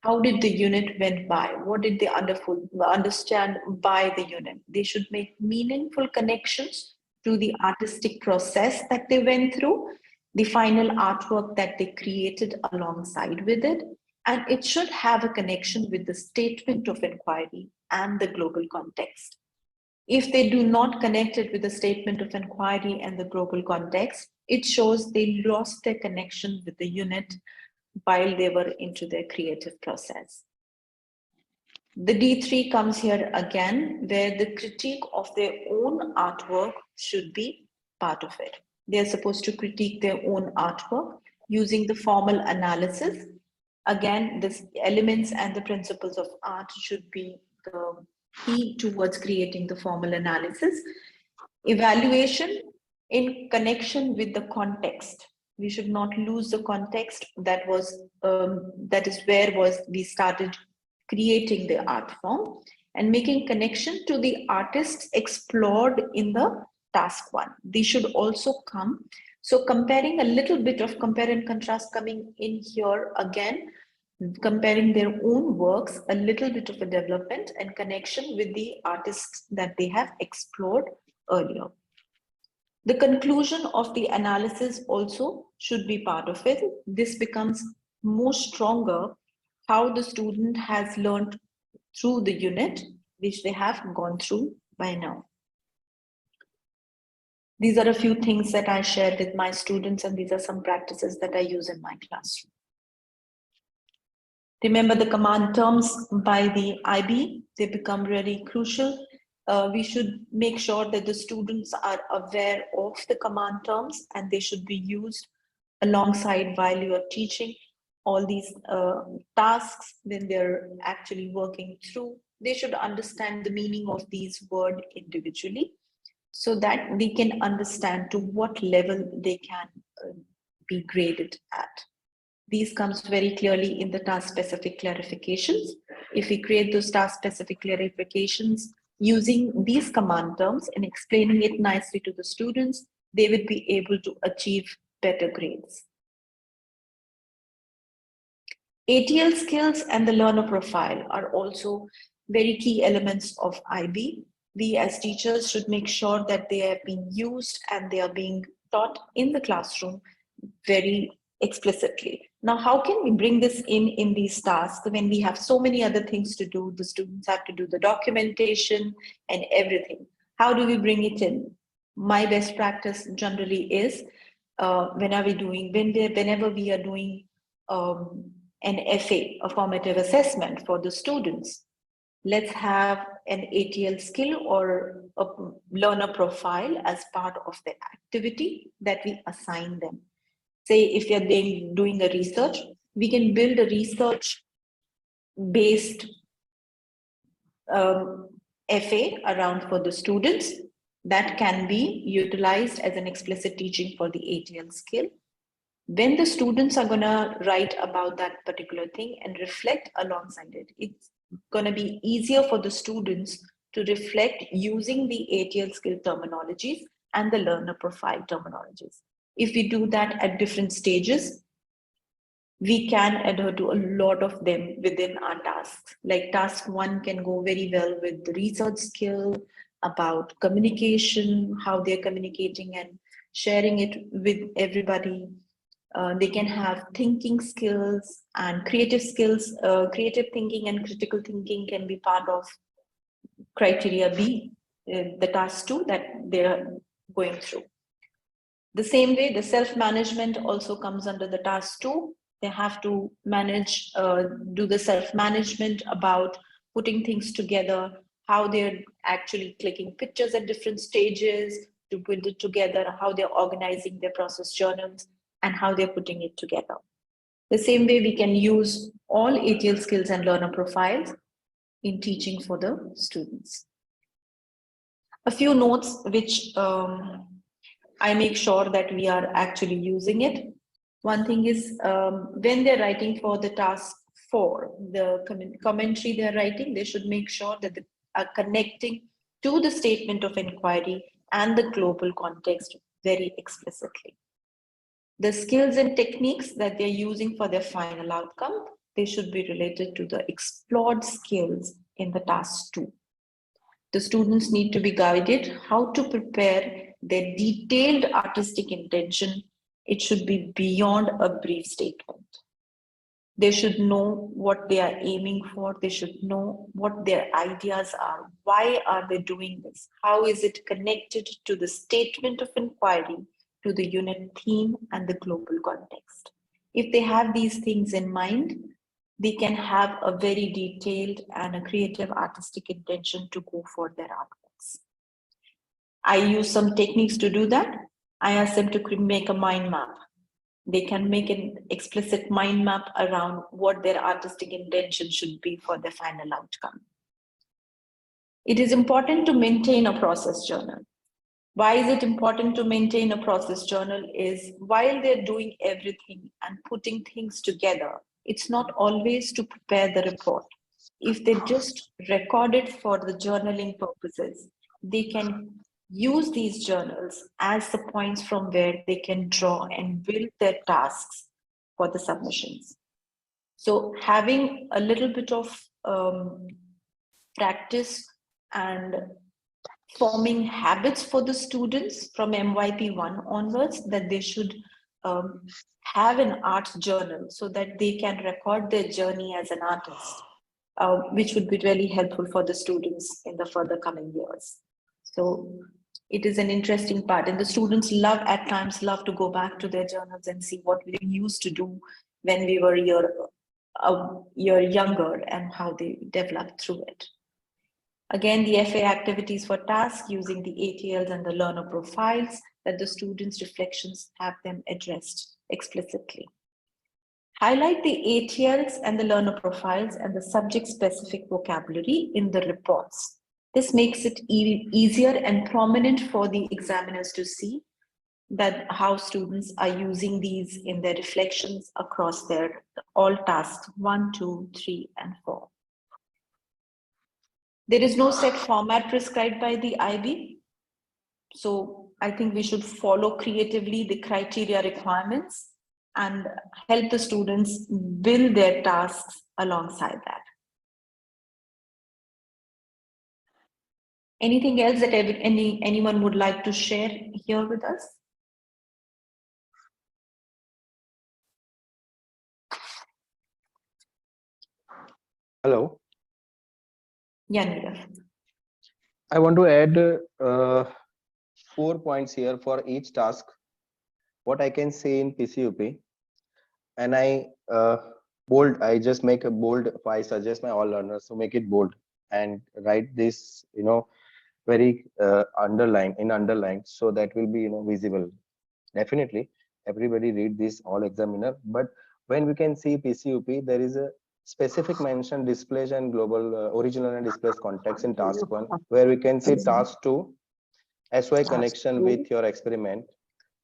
How did the unit went by? What did they understand by the unit? They should make meaningful connections to the artistic process that they went through, the final artwork that they created alongside with it, and it should have a connection with the statement of inquiry and the global context. If they do not connect it with the statement of inquiry and the global context, it shows they lost their connection with the unit while they were into their creative process. The D3 comes here again, where the critique of their own artwork should be part of it. They are supposed to critique their own artwork using the formal analysis. Again, the elements and the principles of art should be the key towards creating the formal analysis. Evaluation in connection with the context. We should not lose the context that is where we started creating the art form, and making connection to the artists explored in the task 1. These should also come. So comparing a little bit of compare and contrast coming in here again, comparing their own works, a little bit of a development and connection with the artists that they have explored earlier. The conclusion of the analysis also should be part of it. This becomes more stronger how the student has learned through the unit, which they have gone through by now. These are a few things that I shared with my students, and these are some practices that I use in my classroom. Remember the command terms by the IB, they become really crucial. We should make sure that the students are aware of the command terms and they should be used alongside while you are teaching all these tasks when they're actually working through. They should understand the meaning of these words individually so that we can understand to what level they can be graded at. These comes very clearly in the task-specific clarifications. If we create those task-specific clarifications using these command terms and explaining it nicely to the students, they would be able to achieve better grades. ATL skills and the learner profile are also very key elements of IB. We as teachers should make sure that they are being used and they are being taught in the classroom very explicitly. Now, how can we bring this in these tasks when we have so many other things to do? The students have to do the documentation and everything. How do we bring it in? My best practice generally is whenever we are doing an FA, a formative assessment for the students, let's have an ATL skill or a learner profile as part of the activity that we assign them. Say if you're doing a research, we can build a research-based FA around for the students that can be utilized as an explicit teaching for the ATL skill. When the students are gonna write about that particular thing and reflect alongside it, it's gonna be easier for the students to reflect using the ATL skill terminologies and the learner profile terminologies. If we do that at different stages, we can adhere to a lot of them within our tasks. Like task 1 can go very well with the research skill about communication, how they're communicating and sharing it with everybody. They can have thinking skills and creative skills. Creative thinking and critical thinking can be part of criteria B, the task 2 that they're going through. The same way, the self-management also comes under the task 2. They have to manage, do the self-management about putting things together, how they're actually clicking pictures at different stages to build it together, how they're organizing their process journals, and how they're putting it together. The same way we can use all ATL skills and learner profiles in teaching for the students. A few notes which I make sure that we are actually using it. One thing is when they're writing for the task 4, the commentary they're writing, they should make sure that they are connecting to the statement of inquiry and the global context very explicitly. The skills and techniques that they're using for their final outcome, they should be related to the explored skills in the task 2. The students need to be guided how to prepare their detailed artistic intention. It should be beyond a brief statement. They should know what they are aiming for. They should know what their ideas are. Why are they doing this? How is it connected to the statement of inquiry, to the unit theme and the global context? If they have these things in mind, they can have a very detailed and a creative artistic intention to go for their artworks. I use some techniques to do that. I ask them to make a mind map. They can make an explicit mind map around what their artistic intention should be for their final outcome. It is important to maintain a process journal. Why is it important to maintain a process journal? Is while they're doing everything and putting things together, it's not always to prepare the report. If they just record it for the journaling purposes, they can use these journals as the points from where they can draw and build their tasks for the submissions. So having a little bit of practice and forming habits for the students from MYP 1 onwards, that they should have an art journal so that they can record their journey as an artist, which would be really helpful for the students in the further coming years. So it is an interesting part, and the students at times love to go back to their journals and see what we used to do when we were a year younger and how they developed through it. Again, the FA activities for tasks using the ATLs and the learner profiles, that the students' reflections have them addressed explicitly. Highlight the ATLs and the learner profiles and the subject-specific vocabulary in the reports. This makes it easier and prominent for the examiners to see that how students are using these in their reflections across their all tasks 1, 2, 3, and 4. There is no set format prescribed by the IB. So I think we should follow creatively the criteria requirements and help the students build their tasks alongside that. Anything else that anyone would like to share here with us? Hello. Yeah, Neerav. I want to add 4 points here for each task. What I can say in PCUP, and I just make a bold. I suggest my all learners to make it bold and write this, very underline, so that will be visible. Definitely, everybody read this all examiner. But when we can see PCUP, there is a specific mention displays and global original and displays context in task 1, where we can see task 2 SOI connection with your experiment.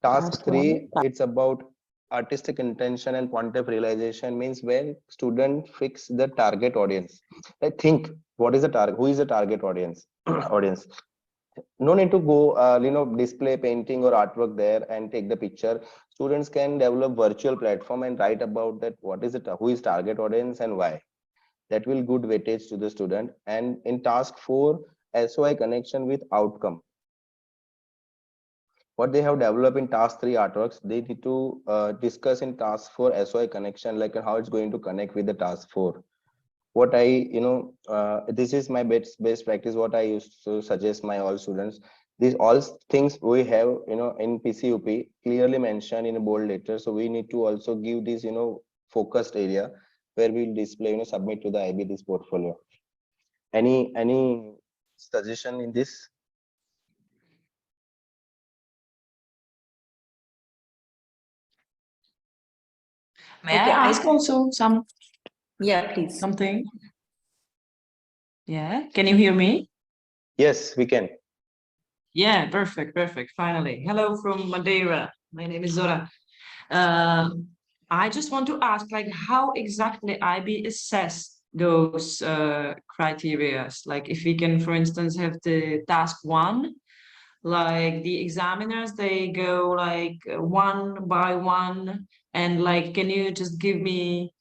Task 3, it's about artistic intention and point of realization, means when student fix the target audience. I think what is the target, who is the target audience? Audience. No need to go display painting or artwork there and take the picture. Students can develop virtual platform and write about that, what is it, who is target audience and why. That will good weightage to the student. And in task 4, SOI connection with outcome. What they have developed in task 3 artworks, they need to discuss in task 4 SOI connection, like how it's going to connect with the task 4. What I, this is my best practice, what I used to suggest my all students. These all things we have, in PCUP clearly mentioned in a bold letter. So we need to also give this, focused area where we'll display, submit to the IB this portfolio. Any suggestion in this? May I ask also some? Yeah, please. Something. Yeah, can you hear me? Yes, we can. Yeah, perfect. Finally. Hello from Madeira. My name is Zora. I just want to ask, like, how exactly IB assess those criteria? Like, if we can, for instance, have the task 1, like the examiners, they go like 1 by 1, and like, can you just give me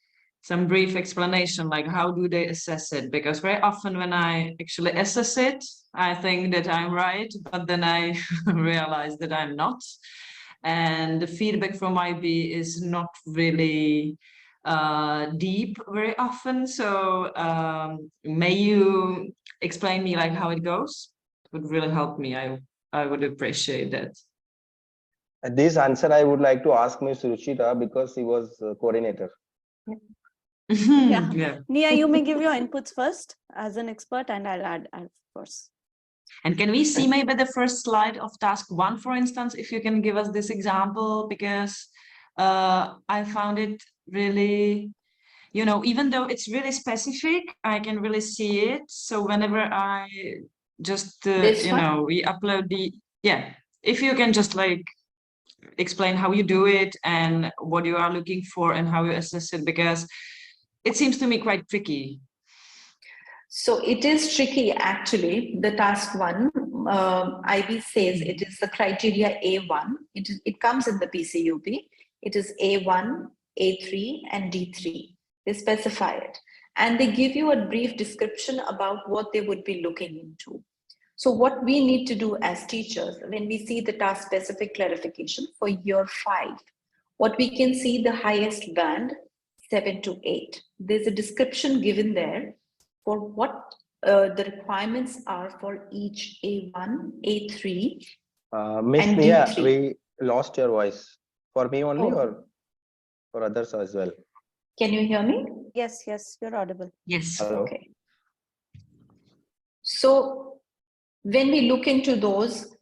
some brief explanation, like how do they assess it? Because very often when I actually assess it, I think that I'm right, but then I realize that I'm not. And the feedback from IB is not really deep very often. So may you explain me like how it goes? It would really help me. I would appreciate that. This answer I would like to ask Ms. Ruchita, because she was coordinator. Yeah. Nia, you may give your inputs first as an expert, and I'll add, of course. And can we see maybe the first slide of task 1, for instance, if you can give us this example, because I found it really, even though it's really specific, I can really see it. So whenever I just, we upload if you can just like explain how you do it and what you are looking for and how you assess it, because it seems to me quite tricky. So it is tricky, actually. The task 1, IB says it is the criteria A1. It comes in the PCUP. It is A1, A3, and D3. They specify it. And they give you a brief description about what they would be looking into. So what we need to do as teachers, when we see the task-specific clarification for year 5, what we can see the highest band, 7 to 8. There's a description given there for what the requirements are for each A1, A3, Miss and Nia, D3. we lost your voice. For me only or for others as well? Can you hear me? Yes, you're audible. Yes. Hello. Okay. So when we look into those,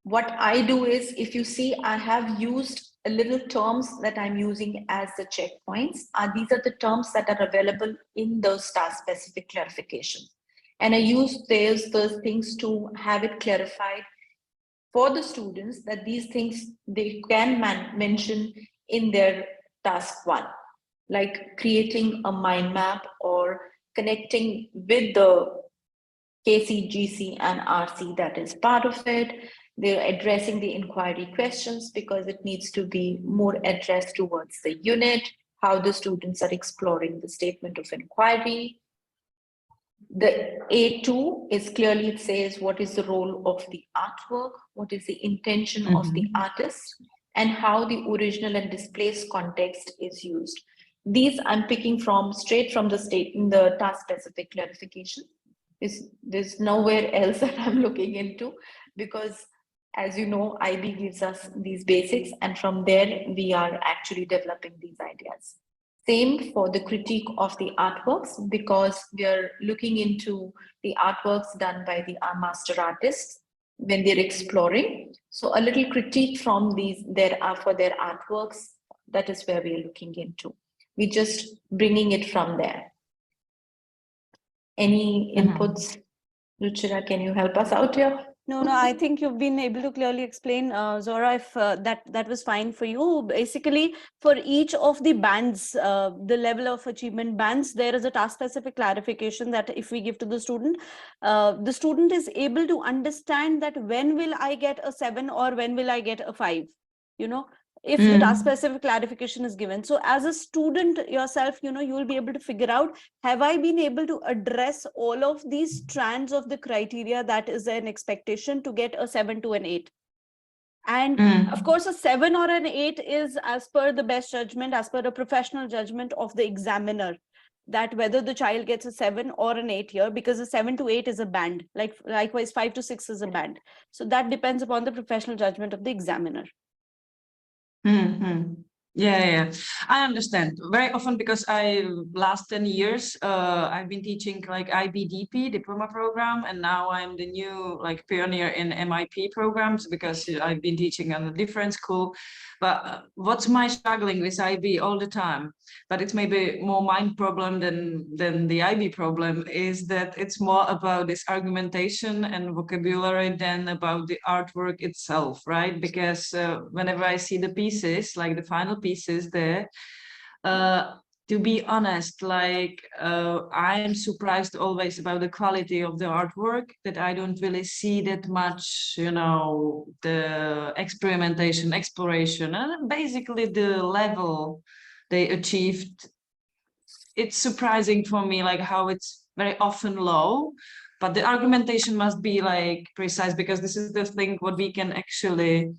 what I do is, if you see, I have used a little terms that I'm using as the checkpoints. These are the terms that are available in those task-specific clarifications. And I use those things to have it clarified for the students that these things they can mention in their task 1, like creating a mind map or connecting with the KCGC and RC that is part of it. They're addressing the inquiry questions because it needs to be more addressed towards the unit, how the students are exploring the statement of inquiry. The A2 is clearly, it says what is the role of the artwork, what is the intention of the artist, and how the original and displaced context is used. These I'm picking from straight from the task specific clarification. There's nowhere else that I'm looking into, because as you know, IB gives us these basics, and from there we are actually developing these ideas. Same for the critique of the artworks, because we are looking into the artworks done by the master artists when they're exploring. So a little critique from these for their artworks, that is where we are looking into. We're just bringing it from there. Any inputs? Ruchira, can you help us out here? No, I think you've been able to clearly explain, Zora, if that was fine for you. Basically, for each of the bands, the level of achievement bands, there is a task-specific clarification that if we give to the student is able to understand that when will I get a 7 or when will I get a 5, if the task specific clarification is given. So as a student yourself, you will be able to figure out, have I been able to address all of these strands of the criteria that is an expectation to get a 7 to an 8? And of course, a 7 or an 8 is as per the best judgment, as per the professional judgment of the examiner, that whether the child gets a 7 or an 8 here, because a 7 to 8 is a band, likewise 5 to 6 is a band. So that depends upon the professional judgment of the examiner. Yeah, I understand. Very often, because last 10 years I've been teaching like IBDP diploma program, and now I'm the new pioneer in MYP programs, because I've been teaching at a different school. But what's my struggling with IB all the time, but it's maybe more mind problem than the IB problem, is that it's more about this argumentation and vocabulary than about the artwork itself, right? Because whenever I see the pieces, like the final pieces there, to be honest, I'm surprised always about the quality of the artwork, that I don't really see that much, the experimentation, exploration, and basically the level they achieved. It's surprising for me, how it's very often low, but the argumentation must be precise, because this is the thing what we can actually,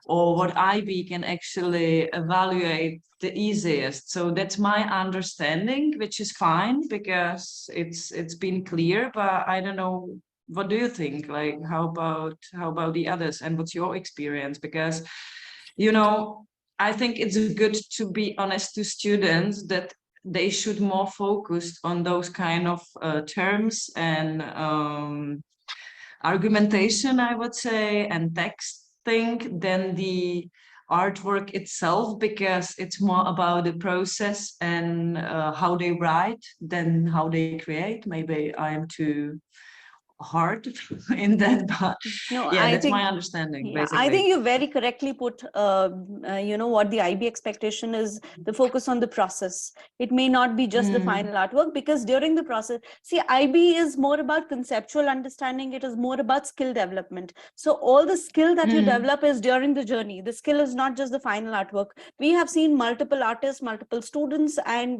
or what IB can actually evaluate the easiest. So that's my understanding, which is fine, because it's been clear. But I don't know, what do you think? How about the others, and what's your experience? Because I think it's good to be honest to students, that they should more focus on those kind of terms and argumentation, I would say, and text thing, than the artwork itself, because it's more about the process and how they write than how they create. Maybe I am too hard in that, but no, yeah, that's think, my understanding. yeah, basically, I think you very correctly put what the IB expectation is, the focus on the process. It may not be just the final artwork, because during the process, see, IB is more about conceptual understanding, it is more about skill development. So all the skill that you develop is during the journey. The skill is not just the final artwork. We have seen multiple artists, multiple students, and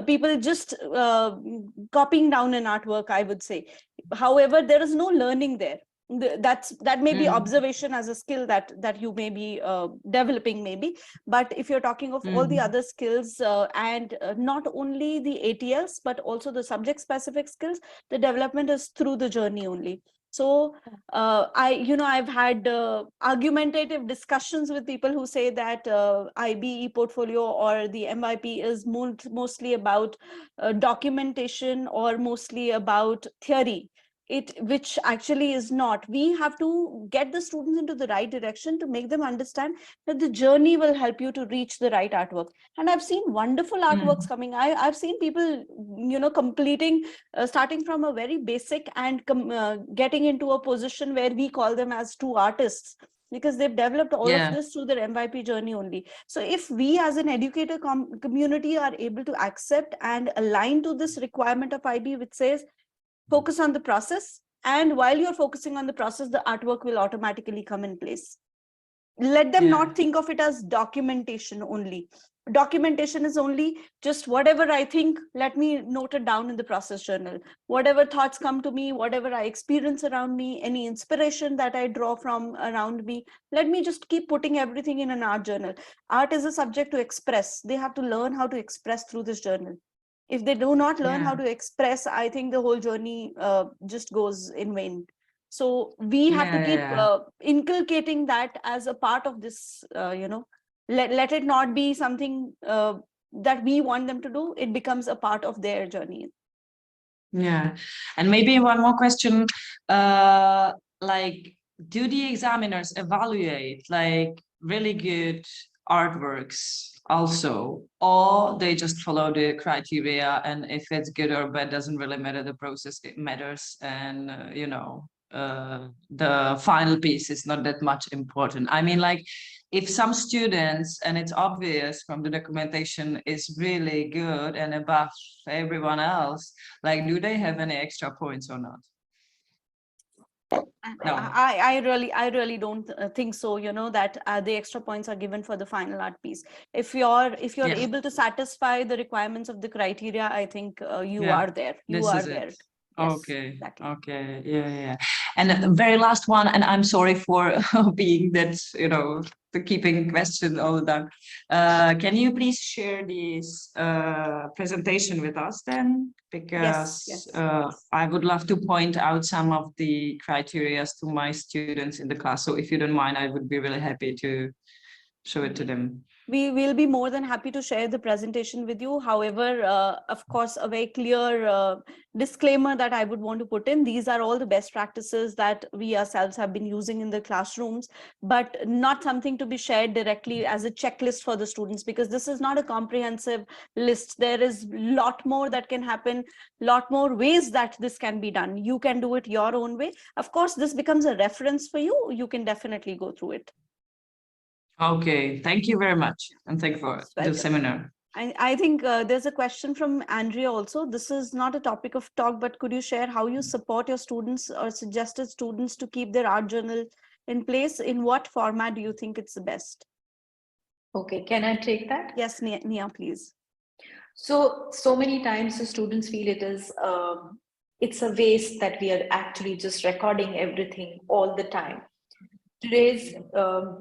people just copying down an artwork, I would say. However, there is no learning there. That may be observation as a skill that you may be developing, maybe. But if you're talking of all the other skills, and not only the ATLs, but also the subject specific skills, the development is through the journey only. So I've had argumentative discussions with people who say that IB ePortfolio or the MYP is mostly about documentation or mostly about theory. Which actually is not. We have to get the students into the right direction to make them understand that the journey will help you to reach the right artwork. And I've seen wonderful artworks coming. I've seen people, completing, starting from a very basic and getting into a position where we call them as true artists, because they've developed all of this through their MYP journey only. So if we as an educator community are able to accept and align to this requirement of IB, which says focus on the process, and while you're focusing on the process, the artwork will automatically come in place. Let them not think of it as documentation only. Documentation is only just whatever I think, let me note it down in the process journal. Whatever thoughts come to me, whatever I experience around me, any inspiration that I draw from around me, let me just keep putting everything in an art journal. Art is a subject to express. They have to learn how to express through this journal. If they do not learn how to express, I think the whole journey just goes in vain. So we have to keep inculcating that as a part of this, let it not be something that we want them to do. It becomes a part of their journey. Yeah, and maybe one more question, like, do the examiners evaluate like really good artworks also, or they just follow the criteria, and if it's good or bad doesn't really matter, the process it matters, and the final piece is not that much important. I mean, like, if some students, and it's obvious from the documentation, is really good and above everyone else, like, do they have any extra points or not? No. I really don't think so, that the extra points are given for the final art piece. If you're able to satisfy the requirements of the criteria, I think you are there. You are there. Yes, okay, exactly. Okay, yeah. And the very last one, and I'm sorry for being that, the keeping question all the time. Can you please share this presentation with us then? Because I would love to point out some of the criteria to my students in the class. So if you don't mind, I would be really happy to show it to them. We will be more than happy to share the presentation with you. However, of course, a very clear disclaimer that I would want to put in: these are all the best practices that we ourselves have been using in the classrooms, but not something to be shared directly as a checklist for the students, because this is not a comprehensive list. There is a lot more that can happen, lot more ways that this can be done. You can do it your own way. Of course, this becomes a reference for you. You can definitely go through it. Okay, thank you very much. And thank you for the seminar. I think there's a question from Andrea also. This is not a topic of talk, but could you share how you support your students or suggested students to keep their art journal in place? In what format do you think it's the best? Okay, can I take that? Yes, Nia, please. So many times the students feel it's a waste that we are actually just recording everything all the time. Today's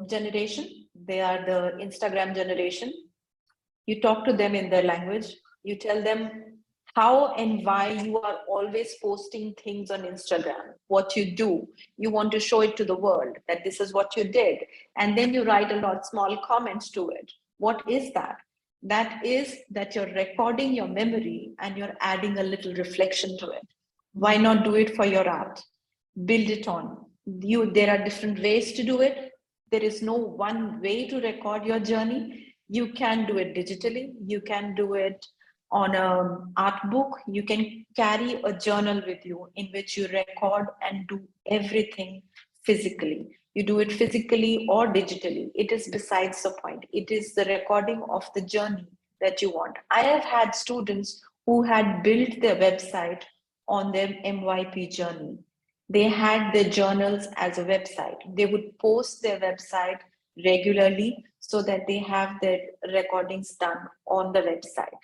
generation, they are the Instagram generation. You talk to them in their language. You tell them how and why you are always posting things on Instagram, what you do. You want to show it to the world that this is what you did. And then you write a lot small comments to it. What is that? That is that you're recording your memory and you're adding a little reflection to it. Why not do it for your art? Build it on. There are different ways to do it. There is no one way to record your journey. You can do it digitally. You can do it on an art book. You can carry a journal with you in which you record and do everything physically. You do it physically or digitally. It is besides the point. It is the recording of the journey that you want. I have had students who had built their website on their MYP journey. They had their journals as a website. They would post their website regularly so that they have their recordings done on the website.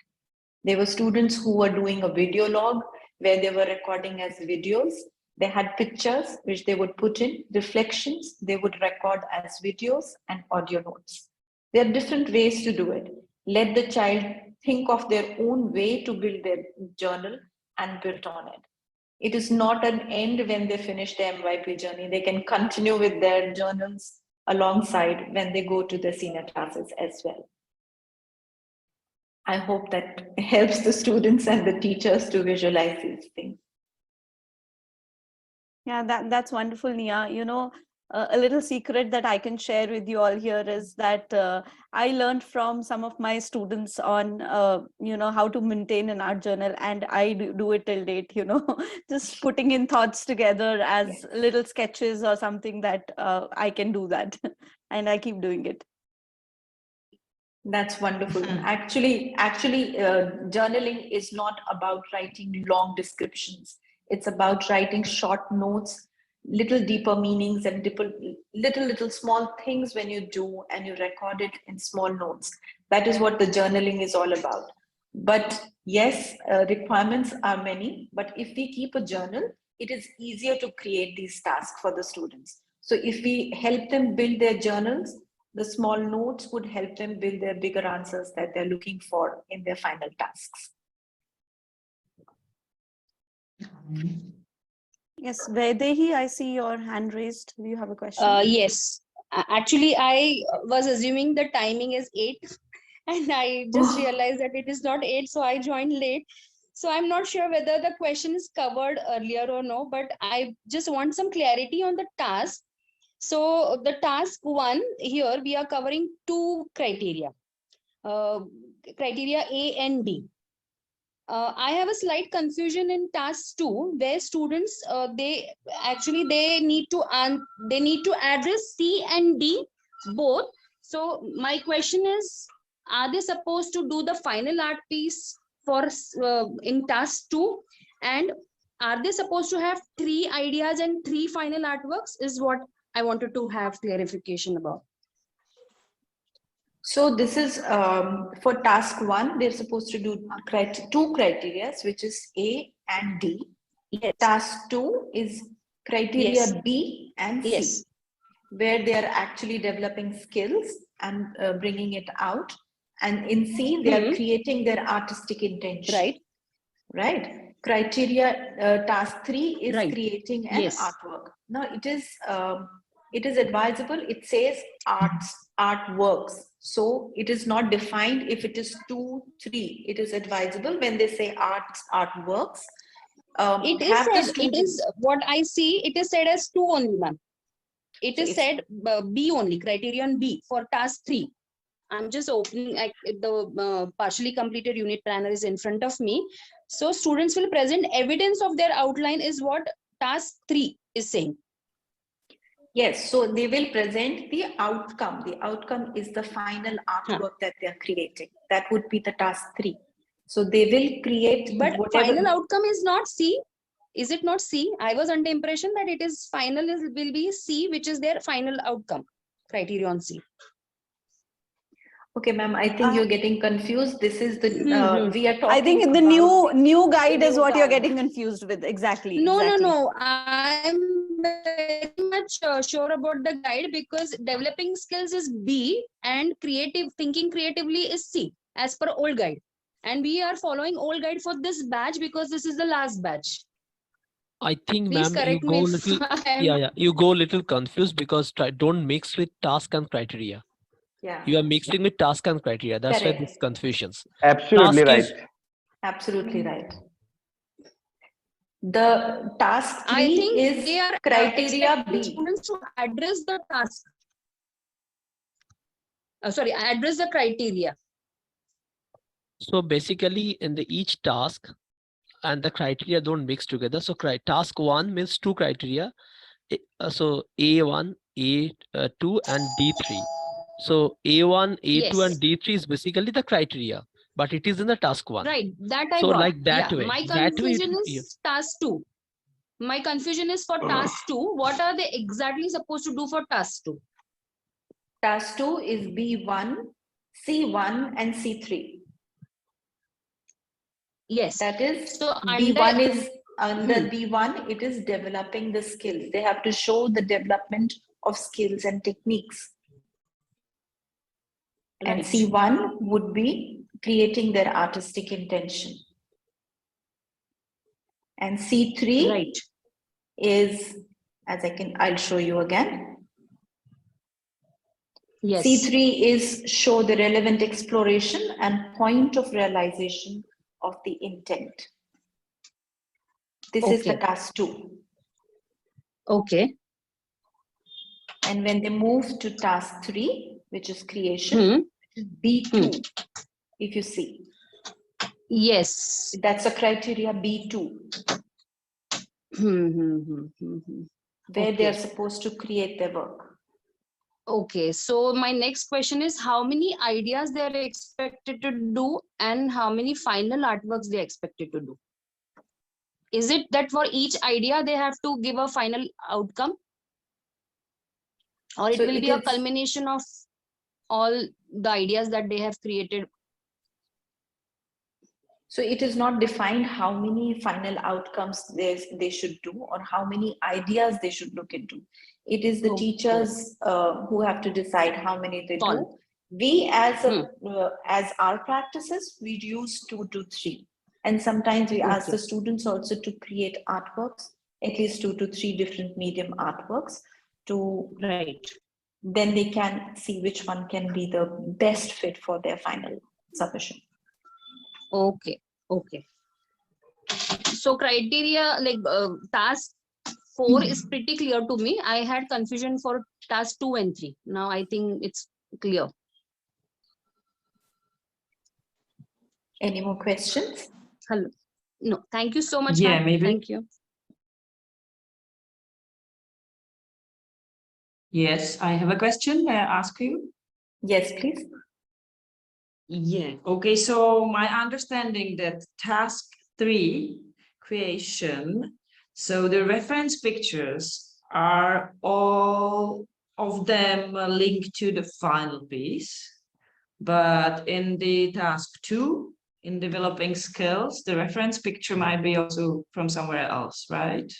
There were students who were doing a video log where they were recording as videos. They had pictures which they would put in, reflections, they would record as videos and audio notes. There are different ways to do it. Let the child think of their own way to build their journal and build on it. It is not an end when they finish their MYP journey. They can continue with their journals alongside when they go to the senior classes as well. I hope that helps the students and the teachers to visualize these things. Yeah, that's wonderful, Nia. You know, a little secret that I can share with you all here is that I learned from some of my students on, you know, how to maintain an art journal, and I do it till date, you know, just putting in thoughts together as little sketches or something that I can do that. And I keep doing it. That's wonderful. Actually, journaling is not about writing long descriptions. It's about writing short notes, little deeper meanings, and little small things when you do, and you record it in small notes. That is what the journaling is all about. But yes, requirements are many, but if we keep a journal, it is easier to create these tasks for the students. So if we help them build their journals, the small notes would help them build their bigger answers that they're looking for in their final tasks. Yes, Vaidehi, I see your hand raised. Do you have a question? Yes. Actually, I was assuming the timing is 8 and I just realized that it is not 8, so I joined late. So I'm not sure whether the question is covered earlier or no, but I just want some clarity on the task. So the task 1 here, we are covering 2 criteria, criteria A and D. I have a slight confusion in task 2, where students they need to address C and D both. So my question is, are they supposed to do the final art piece for in task 2, and are they supposed to have 3 ideas and 3 final artworks? Is what I wanted to have clarification about. So this is for task 1, they're supposed to do 2 criteria, which is A and D. Yes. Task 2 is criteria B and C, where they are actually developing skills and bringing it out. And in C, they are creating their artistic intention. Right. Criteria task 3 is creating an artwork. Now it is advisable. It says artworks. So it is not defined if it is 2, 3. It is advisable when they say artworks. It is what I see. It is said as 2 only, ma'am. It is said B only, criterion B for task 3. I'm just opening the partially completed unit planner is in front of me. So students will present evidence of their outline is what task 3 is saying. Yes, so they will present the outcome. The outcome is the final artwork that they are creating. That would be the task 3. So they will create. But final outcome is not C. Is it not C? I was under impression that it is final will be C, which is their final outcome criterion C. Okay, ma'am, I think you're getting confused. This is the we are talking. I think the new guide is what you're getting confused with. Exactly. No. I'm very much sure about the guide, because developing skills is B and thinking creatively is C as per old guide. And we are following old guide for this batch because this is the last batch. I think, ma'am, you go little, you go a little confused because don't mix with task and criteria. Yeah. You are mixing with task and criteria. That's why this confusions. Absolutely right. Absolutely right. The task 3 is they are criteria B. Students to address the task. Address the criteria. So basically, in each task and the criteria don't mix together. So task 1 means 2 criteria. So A1, A2, and D3. So A1, A2, and D3 is basically the criteria, but it is in the task 1. Right. That I so got. Like that way. My confusion is task 2. My confusion is for task 2. What are they exactly supposed to do for task 2? Task 2 is B1, C1, and C3. Yes. That is, so B1 is under B1, it is developing the skills. They have to show the development of skills and techniques. And C1 would be creating their artistic intention. And C3 Right. is, I'll show you again. Yes. C3 is show the relevant exploration and point of realization of the intent. This is the Okay. task 2. Okay. And when they move to task 3, which is creation, B2, if you see. Yes. That's a criteria B2, where they are supposed to create their work. Okay, so my next question is how many ideas they are expected to do and how many final artworks they are expected to do? Is it that for each idea they have to give a final outcome? Or it will be a culmination of all the ideas that they have created? So it is not defined how many final outcomes they should do or how many ideas they should look into. It is the teachers who have to decide how many they do. We as our practices, we use 2 to 3. And sometimes we ask the students also to create artworks, at least 2 to 3 different medium artworks to then they can see which one can be the best fit for their final submission. Okay. Okay. So criteria like task 4 is pretty clear to me. I had confusion for task 2 and 3. Now I think it's clear. Any more questions? Hello. No, thank you so much. Yeah, maybe. Thank you. Yes, I have a question. May I ask you? Yes, please. Yeah. Okay. So my understanding that task 3, creation. So the reference pictures are all of them linked to the final piece, but in the task 2, in developing skills, the reference picture might be also from somewhere else, right?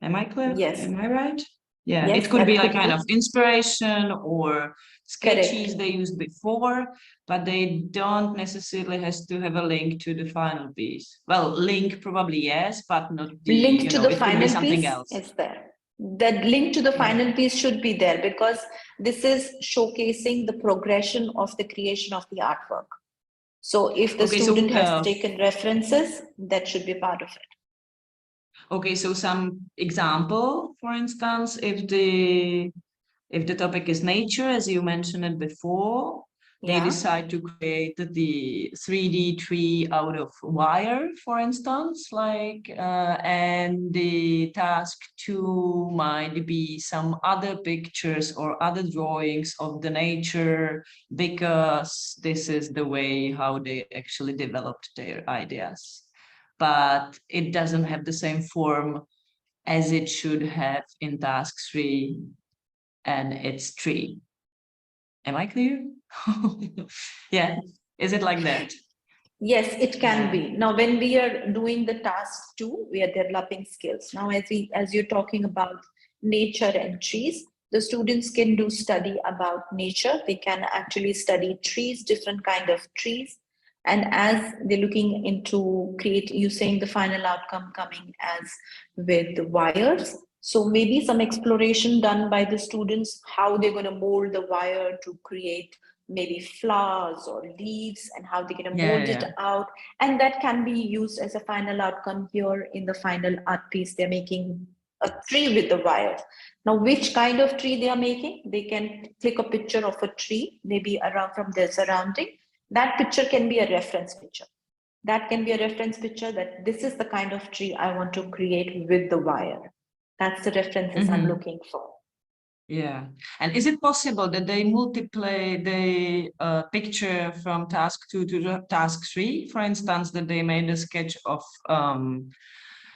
Am I clear? Yes. Am I right? Yeah, yes, it could be a kind of inspiration or sketches they used before, but they don't necessarily has to have a link to the final piece. Well, link probably yes, but not the link to the it final could be something piece else. is there. That link to the final piece should be there because this is showcasing the progression of the creation of the artwork. So if the student has taken references, that should be part of it. Okay, so some example, for instance, if the topic is nature, as you mentioned it before, they decide to create the 3D tree out of wire, for instance, like, and the task 2 might be some other pictures or other drawings of the nature, because this is the way how they actually developed their ideas. But it doesn't have the same form as it should have in task 3 and it's 3. Am I clear? Yeah, is it like that? Yes, it can be. Now, when we are doing the task 2, we are developing skills. Now, as you're talking about nature and trees, the students can do study about nature. They can actually study trees, different kind of trees. And as they're looking into you saying the final outcome coming as with the wires. So maybe some exploration done by the students, how they're going to mold the wire to create maybe flowers or leaves and how they're going to mold it out. And that can be used as a final outcome here in the final art piece. They're making a tree with the wires. Now, which kind of tree they are making? They can click a picture of a tree, maybe around from their surrounding. That picture can be a reference picture. That can be a reference picture that this is the kind of tree I want to create with the wire. That's the references I'm looking for. Yeah. And is it possible that they multiply the picture from task 2 to task 3? For instance, that they made a sketch of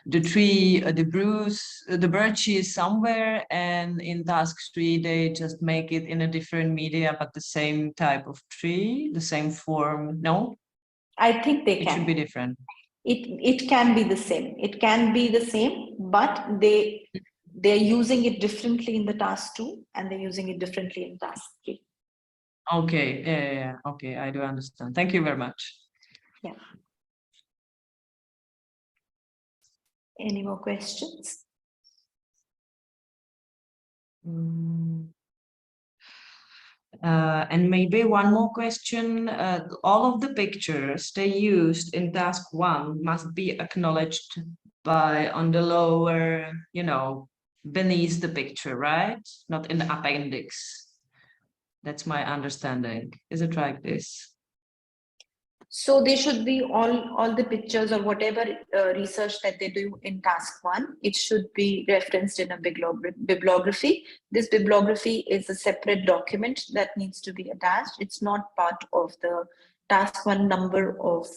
the tree, the birches somewhere, and in task 3 they just make it in a different media, but the same type of tree, the same form. No, I think they can. It should be different. It can be the same. It can be the same, but they're using it differently in the task 2 and they're using it differently in task 3. Okay, yeah. Okay, I do understand. Thank you very much. Yeah. Any more questions? And maybe one more question. All of the pictures they used in task 1 must be acknowledged by on the lower, beneath the picture, right? Not in the appendix. That's my understanding. Is it like this? So they should be all the pictures or whatever research that they do in task 1, it should be referenced in a bibliography. This bibliography is a separate document that needs to be attached. It's not part of the task 1 number of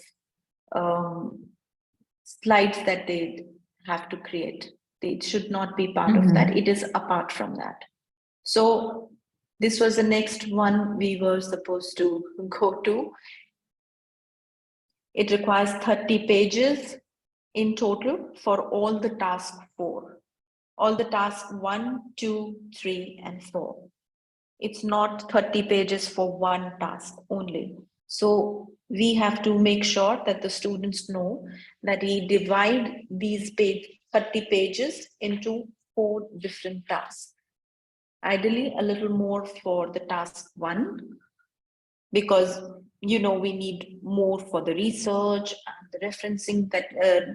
slides that they have to create. It should not be part of that. It is apart from that. So this was the next one we were supposed to go to. It requires 30 pages in total for all the task 4, all the task 1, 2, 3, and 4. It's not 30 pages for one task only. So we have to make sure that the students know that we divide these 30 pages into 4 different tasks. Ideally, a little more for the task 1, because we need more for the research and the referencing that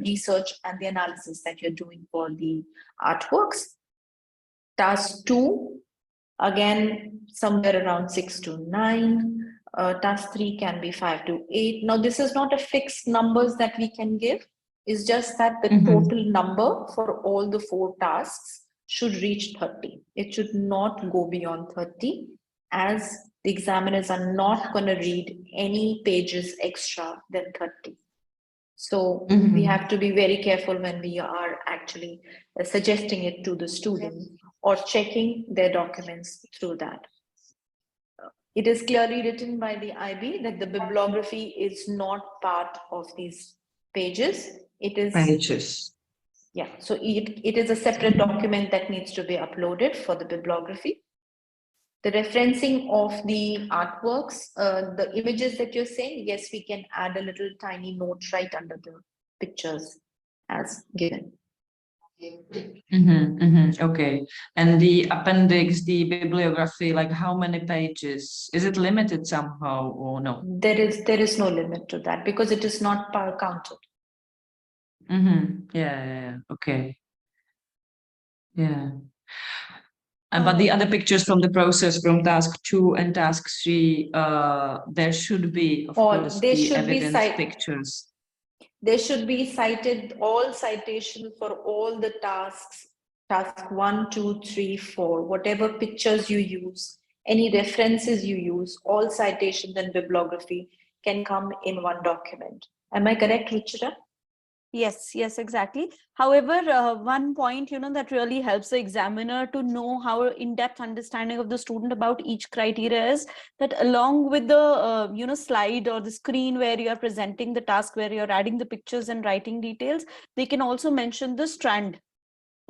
research and the analysis that you're doing for the artworks. Task 2, again, somewhere around 6 to 9. Task 3 can be 5 to 8. Now, this is not a fixed numbers that we can give. It's just that the total number for all the 4 tasks should reach 30. It should not go beyond 30, as the examiners are not going to read any pages extra than 30. So we have to be very careful when we are actually suggesting it to the student or checking their documents through that. It is clearly written by the IB that the bibliography is not part of these pages. It is pages. Yeah, so it is a separate document that needs to be uploaded for the bibliography. The referencing of the artworks, the images that you're saying, yes, we can add a little tiny note right under the pictures as given. Okay. And the appendix, the bibliography, like how many pages? Is it limited somehow or no? There is no limit to that because it is not counted. Yeah. Okay. Yeah. But the other pictures from the process from task 2 and task 3, there should be, of course, the evidence pictures. There should be cited all citation for all the tasks, task 1, 2, 3, 4, whatever pictures you use, any references you use, all citations and bibliography can come in one document. Am I correct, Ruchira? Yes, exactly. However, one point, that really helps the examiner to know how in-depth understanding of the student about each criteria is that along with the, slide or the screen where you are presenting the task, where you're adding the pictures and writing details, they can also mention the strand.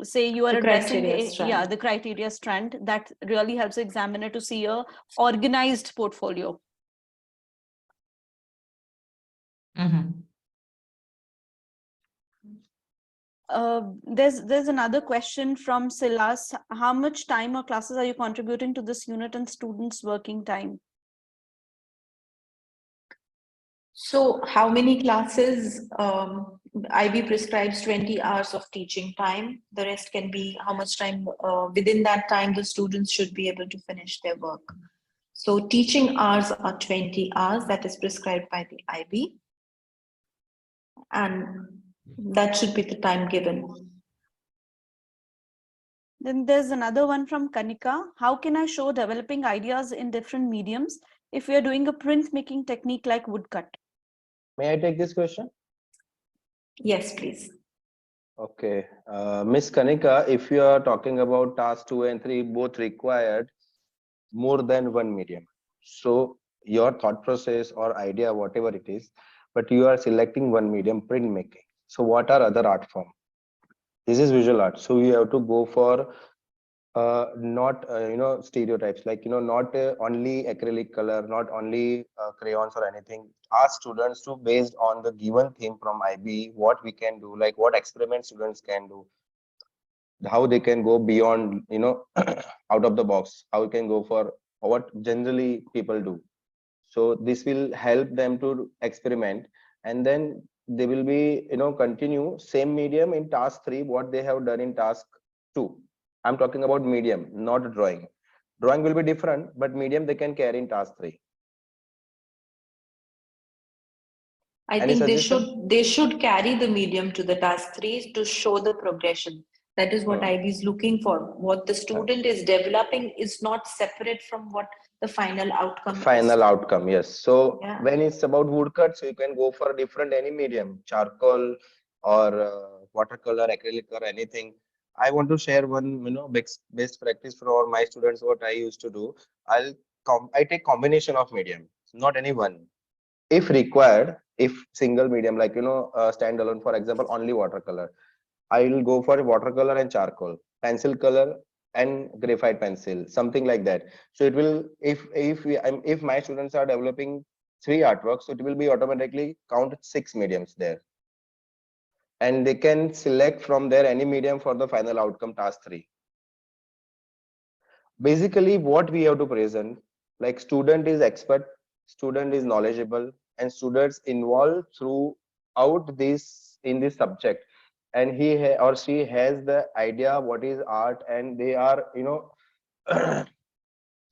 Say you are addressing the criteria strand. That really helps the examiner to see a organized portfolio. There's another question from Silas. How much time or classes are you contributing to this unit and students' working time? So how many classes? IB prescribes 20 hours of teaching time. The rest can be how much time within that time the students should be able to finish their work. So teaching hours are 20 hours that is prescribed by the IB. And that should be the time given. Then there's another one from Kanika. How can I show developing ideas in different mediums if we are doing a printmaking technique like woodcut? May I take this question? Yes, please. Okay, Miss Kanika, if you are talking about task 2 and 3, both required more than one medium. So your thought process or idea, whatever it is, but you are selecting one medium, printmaking. So what are other art form? This is visual art. So you have to go for Not stereotypes, like not only acrylic color, not only crayons or anything. Ask students to, based on the given theme from IB, what we can do, like what experiments students can do, how they can go beyond out of the box, how we can go for what generally people do. So this will help them to experiment, and then they will be continue same medium in task 3 what they have done in task 2. I'm talking about medium, not drawing. Drawing will be different, but medium they can carry in task 3. I Any think suggestion? they should carry the medium to the task 3 to show the progression. That is what IB is looking for. What the student is developing is not separate from what the final outcome Final is. outcome, yes. So Yeah. when it's about woodcut, so you can go for different any medium, charcoal or watercolor, acrylic or anything. I want to share one best practice for my students. What I used to do, I take combination of medium, not any one. If required, if single medium, like standalone, for example, only watercolor, I will go for watercolor and charcoal, pencil color and graphite pencil, something like that. So it will, if my students are developing 3 artworks, so it will be automatically count 6 mediums there, and they can select from there any medium for the final outcome task 3. Basically, what we have to present, like student is expert, student is knowledgeable, and students involved throughout this in this subject, and he or she has the idea what is art, and they are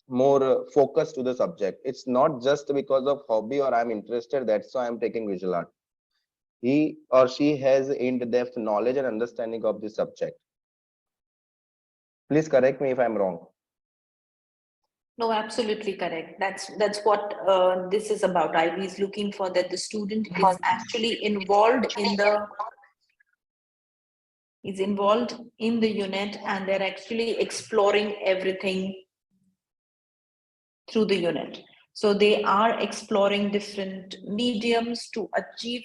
more focused to the subject. It's not just because of hobby or I'm interested, that's why I'm taking visual art. He or she has in-depth knowledge and understanding of the subject. Please correct me if I'm wrong. No, absolutely correct. That's what this is about. IB is looking for that the student is actually involved in the unit, and they're actually exploring everything through the unit. So they are exploring different mediums to achieve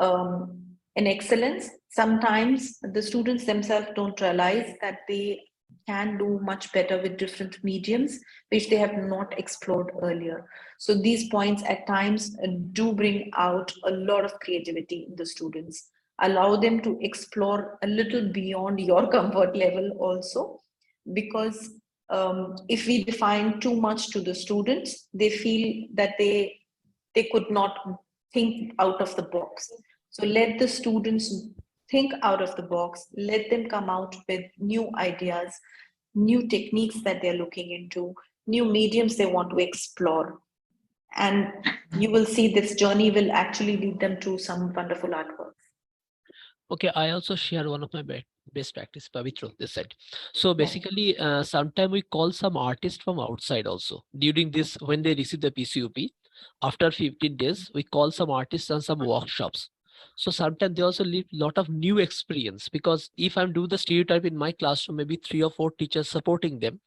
an excellence. Sometimes the students themselves don't realize that they can do much better with different mediums, which they have not explored earlier. So these points at times do bring out a lot of creativity in the students. Allow them to explore a little beyond your comfort level also, because if we define too much to the students, they feel that they could not think out of the box. So let the students think out of the box, let them come out with new ideas, new techniques that they're looking into, new mediums they want to explore. And you will see this journey will actually lead them to some wonderful artworks. Okay, I also share one of my best practice, Pavitra, this said. So basically, sometimes we call some artists from outside also. During this, when they receive the PCUP, after 15 days, we call some artists and some workshops. So sometimes they also leave lot of new experience, because if I'm doing the stereotype in my classroom, maybe 3 or 4 teachers supporting them,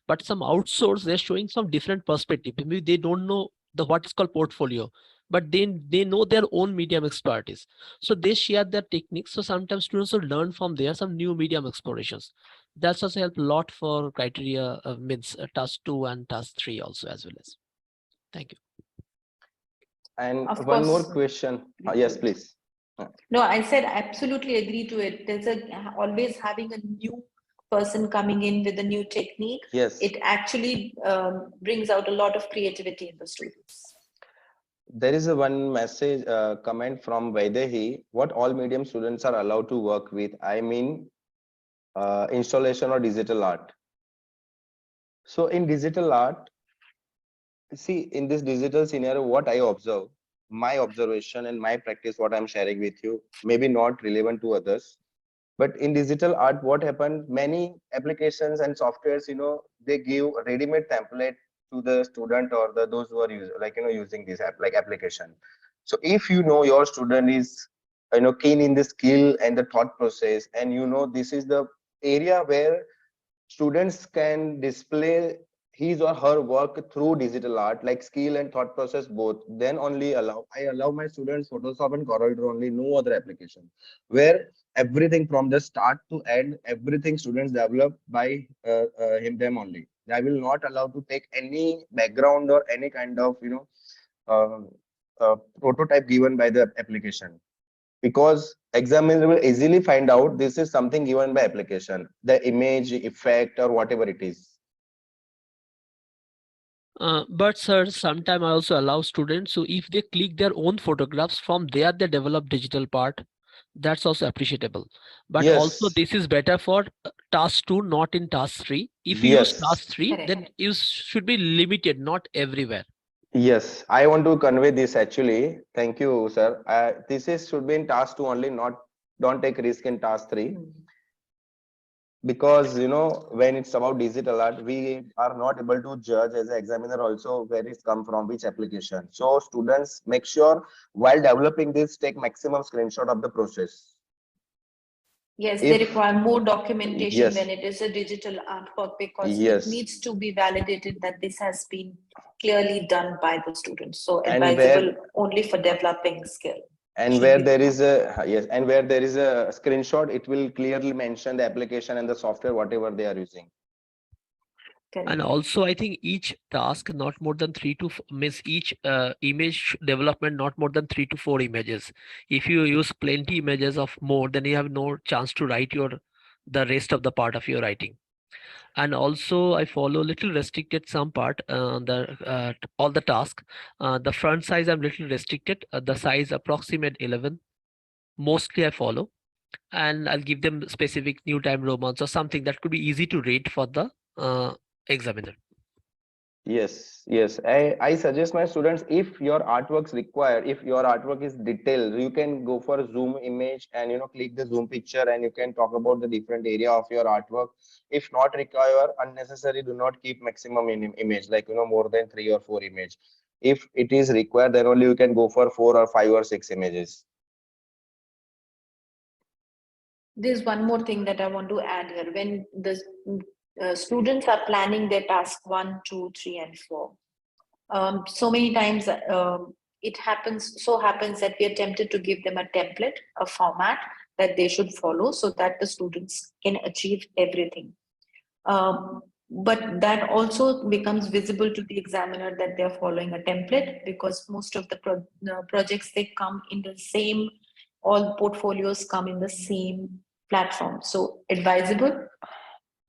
but some outsource, they're showing some different perspective. Maybe they don't know the what is called portfolio, but they know their own medium expertise. So they share their techniques. So sometimes students will learn from there some new medium explorations. That's also helped a lot for criteria means task 2 and task 3 also as well as. Thank you. And Of one more course. question. Yes, please. No, I said absolutely agree to it. There's always having a new person coming in with a new technique. Yes. It actually brings out a lot of creativity in the students. There is a one message comment from Vaidehi. What all medium students are allowed to work with? I mean, installation or digital art. So in digital art, see, in this digital scenario, what I observe, my observation and my practice, what I'm sharing with you, maybe not relevant to others. But in digital art, what happened, many applications and softwares, they give a ready-made template to the student or those who are using this app like application. So if your student is keen in the skill and the thought process, and this is the area where students can display his or her work through digital art, like skill and thought process both, then only I allow my students Photoshop and CorelDRAW only, no other application, where everything from the start to end, everything students develop by them only. I will not allow to take any background or any kind of prototype given by the application, because examiner will easily find out this is something given by application, the image, effect, or whatever it is. But sir, sometimes I also allow students, so if they click their own photographs, from there they develop digital part. That's also appreciable. But also Yes, this is better for task 2, not in task 3. If you use yes, task 3, Correct. then you should be limited, not everywhere. yes. I want to convey this actually. Thank you, sir. This is should be in task 2 only, not don't take risk in task 3. Because when it's about digital art, we are not able to judge as an examiner also where it's come from, which application. So students, make sure while developing this, take maximum screenshot of the process. Yes, they If require more documentation yes, when it is a digital artwork, because it yes, needs to be validated that this has been clearly done by the students. So and advisable only for developing skill. where Should be there is a yes, and where there is a screenshot, it will clearly mention the application and the software whatever they are using. And correct. also, I think each task not more than means each image development not more than 3 to 4 images. If you use plenty images of more, then you have no chance to write the rest of the part of your writing. And also, I follow little restricted some part all the task. The front size I'm little restricted. The size approximate 11. Mostly I follow, and I'll give them specific new time romans or something that could be easy to read for the examiner. Yes, yes. I suggest my students, if your artworks require, if your artwork is detailed, you can go for a zoom image and click the zoom picture, and you can talk about the different area of your artwork. If not require unnecessary, do not keep maximum in image, like more than 3 or 4 image. If it is required, then only you can go for 4 or 5 or 6 images. There's one more thing that I want to add here. When the students are planning their task 1, 2, 3, and 4, so many times it happens that we are tempted to give them a template, a format that they should follow so that the students can achieve everything. But that also becomes visible to the examiner that they're following a template, because most of the projects, they come in the same, all portfolios come in the same platform. So advisable,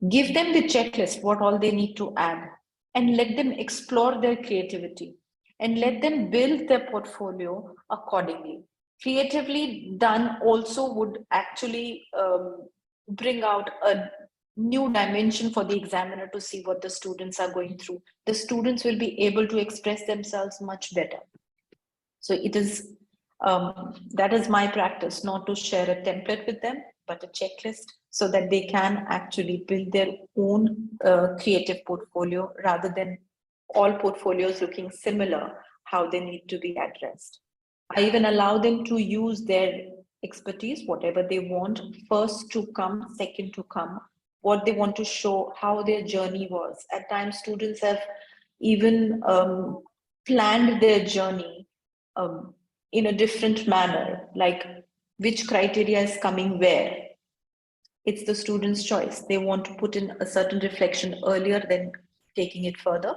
give them the checklist, what all they need to add, and let them explore their creativity and let them build their portfolio accordingly. Creatively done also would actually bring out a new dimension for the examiner to see what the students are going through. The students will be able to express themselves much better. So it is, that is my practice, not to share a template with them, but a checklist, so that they can actually build their own creative portfolio, rather than all portfolios looking similar, how they need to be addressed. I even allow them to use their expertise, whatever they want, first to come, second to come, what they want to show, how their journey was. At times, students have even planned their journey in a different manner, like which criteria is coming where. It's the student's choice. They want to put in a certain reflection earlier than taking it further.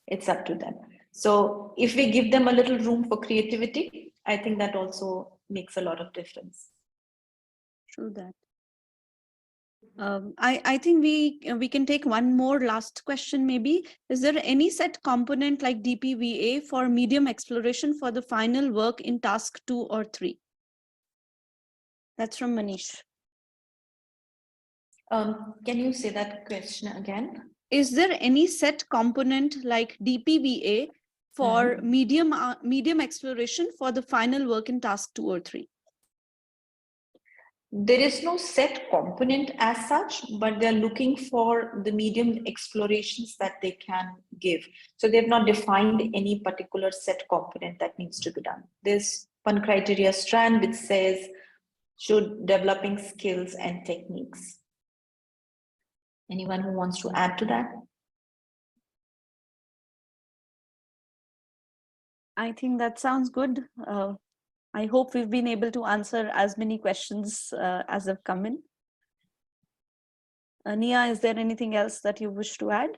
It's up to them. So if we give them a little room for creativity, I think that also makes a lot of difference. True that. I think we can take one more last question maybe. Is there any set component like DPVA for medium exploration for the final work in task 2 or 3? That's from Manish. Can you say that question again? Is there any set component like DPVA for medium exploration for the final work in task 2 or 3? There is no set component as such, but they're looking for the medium explorations that they can give. So they've not defined any particular set component that needs to be done. There's one criteria strand which says should developing skills and techniques. Anyone who wants to add to that? I think that sounds good. I hope we've been able to answer as many questions as have come in. Nia, is there anything else that you wish to add?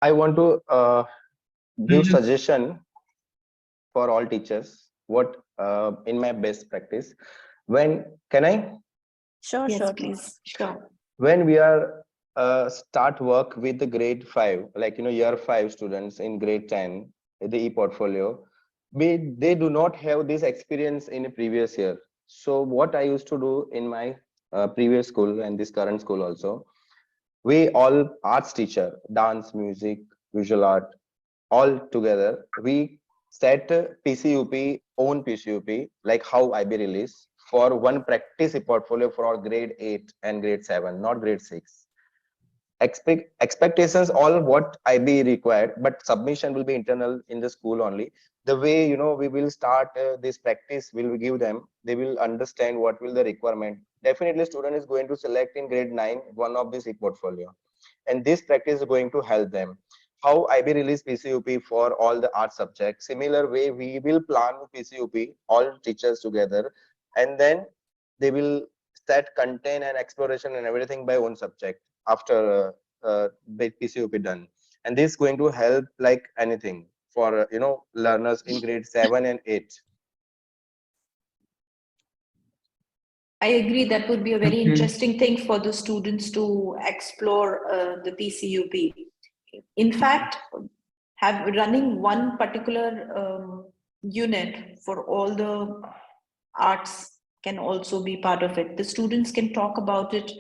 I want to give suggestion for all teachers. What in my best practice, when can I? Sure, Yes, sure, please. please. Sure. When we are start work with the grade 5, like year 5 students in grade 10, the ePortfolio, they do not have this experience in a previous year. So what I used to do in my previous school and this current school also, we all arts teacher, dance, music, visual art, all together, we set PCUP, own PCUP, like how IB release, for one practice portfolio for our grade 8 and grade 7, not grade 6. Expectations all what IB required, but submission will be internal in the school only. The way we will start this practice, will give them, they will understand what will the requirement. Definitely student is going to select in grade 9 one of this portfolio, and this practice is going to help them. How IB release PCUP for all the art subjects, similar way we will plan PCUP all teachers together, and then they will set content and exploration and everything by own subject after PCUP done. And this is going to help like anything for learners in grade 7 and 8. I agree, that would be a very interesting thing for the students to explore the PCUP. In fact, running one particular unit for all the arts can also be part of it. The students can talk about it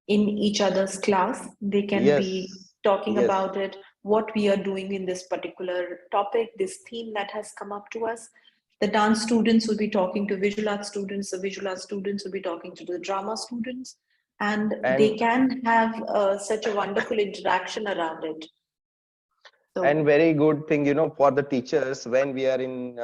in each other's class. They can be talking about it, what we are doing in this particular topic, this theme that has come up to us. The dance students will be talking to visual art students, the visual art students will be talking to the drama students, and they can have such a wonderful interaction around it. So, and very good thing, for the teachers, when we are in,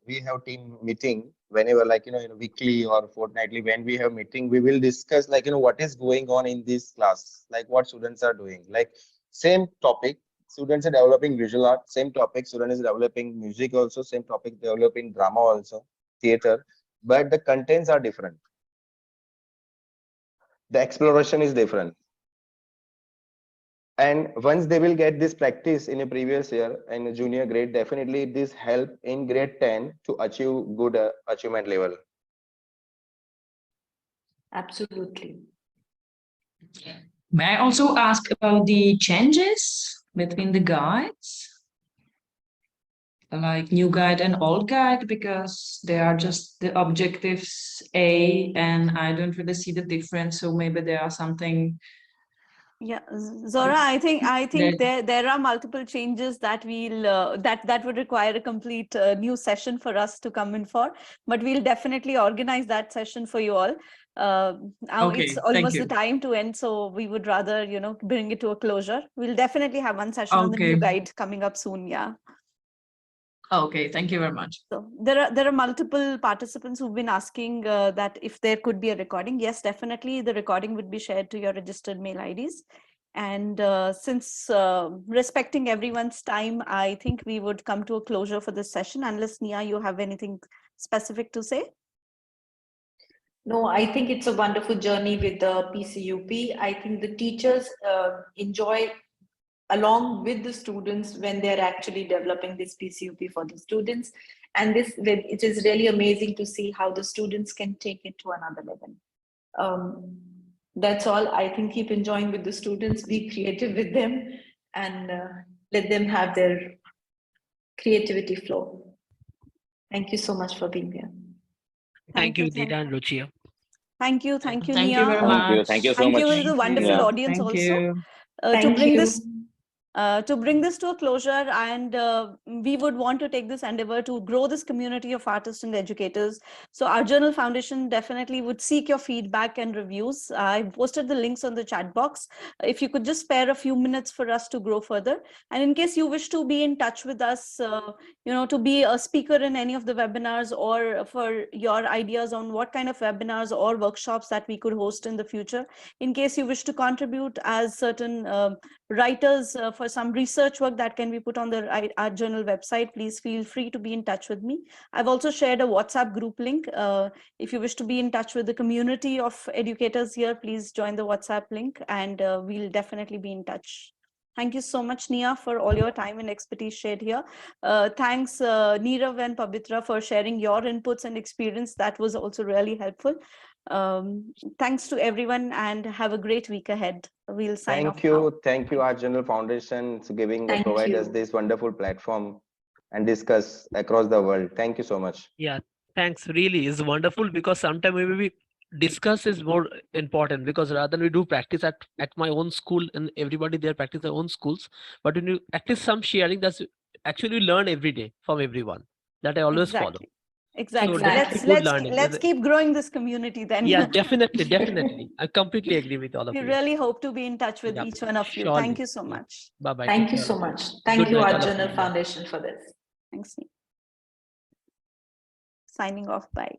we have team meeting, whenever like, weekly or fortnightly, when we have meeting, we will discuss like, what is going on in this class, like what students are doing, like same topic, students are developing visual art, same topic, student is developing music also, same topic, developing drama also, theater, but the contents are different. The exploration is different. And once they will get this practice in a previous year in a junior grade, definitely this help in grade 10 to achieve good achievement level. absolutely. May I also ask about the changes between the guides? Like new guide and old guide, because they are just the objectives A, and I don't really see the difference. So maybe there are something. Yeah, Zora, I think there are multiple changes that we'll that would require a complete new session for us to come in for, but we'll definitely organize that session for you all. Now Okay, it's almost thank the you. time to end, so we would rather bring it to a closure. We'll definitely have one session on the Okay. new guide coming up soon. Yeah. Okay, thank you very much. So there are multiple participants who've been asking that if there could be a recording. Yes, definitely the recording would be shared to your registered mail IDs. And since respecting everyone's time, I think we would come to a closure for this session, unless Nia, you have anything specific to say? No, I think it's a wonderful journey with the PCUP. I think the teachers enjoy along with the students when they're actually developing this PCUP for the students. And it is really amazing to see how the students can take it to another level. That's all. I think keep enjoying with the students, be creative with them, and let them have their creativity flow. Thank you so much for being here. Thank you, Dita and Ruchia. Thank you, Thank Nia. you very much. Thank you so Thank much. you to the wonderful audience Thank also. you. To bring this to a closure, and we would want to take this endeavor to grow this community of artists and educators. So our Journal Foundation definitely would seek your feedback and reviews. I posted the links on the chat box. If you could just spare a few minutes for us to grow further. And in case you wish to be in touch with us, to be a speaker in any of the webinars, or for your ideas on what kind of webinars or workshops that we could host in the future, in case you wish to contribute as certain writers for for some research work that can be put on the Art Journal website, please feel free to be in touch with me. I've also shared a WhatsApp group link. If you wish to be in touch with the community of educators here, please join the WhatsApp link, and we'll definitely be in touch. Thank you so much, Nia, for all your time and expertise shared here. Thanks, Neerav and Pabitra, for sharing your inputs and experience. That was also really helpful. Thanks to everyone, and have a great week ahead. We'll sign off. Thank you, Art Journal Foundation, for provide us this wonderful platform and discuss across the world. Thank you so much. Yeah, thanks. Really is wonderful, because sometimes we discuss is more important, because rather than we do practice at my own school and everybody there practice their own schools, but when you at least some sharing, that's actually learn every day from everyone. That I always follow. Exactly. So Let's keep growing this community then. Yeah, definitely. I completely agree with all of we you. really hope to be in touch with each one of you. Surely. Thank you so much. Bye-bye. Thank you so much. Thank you, Art Journal Foundation, for this. Thanks. Signing off. Bye.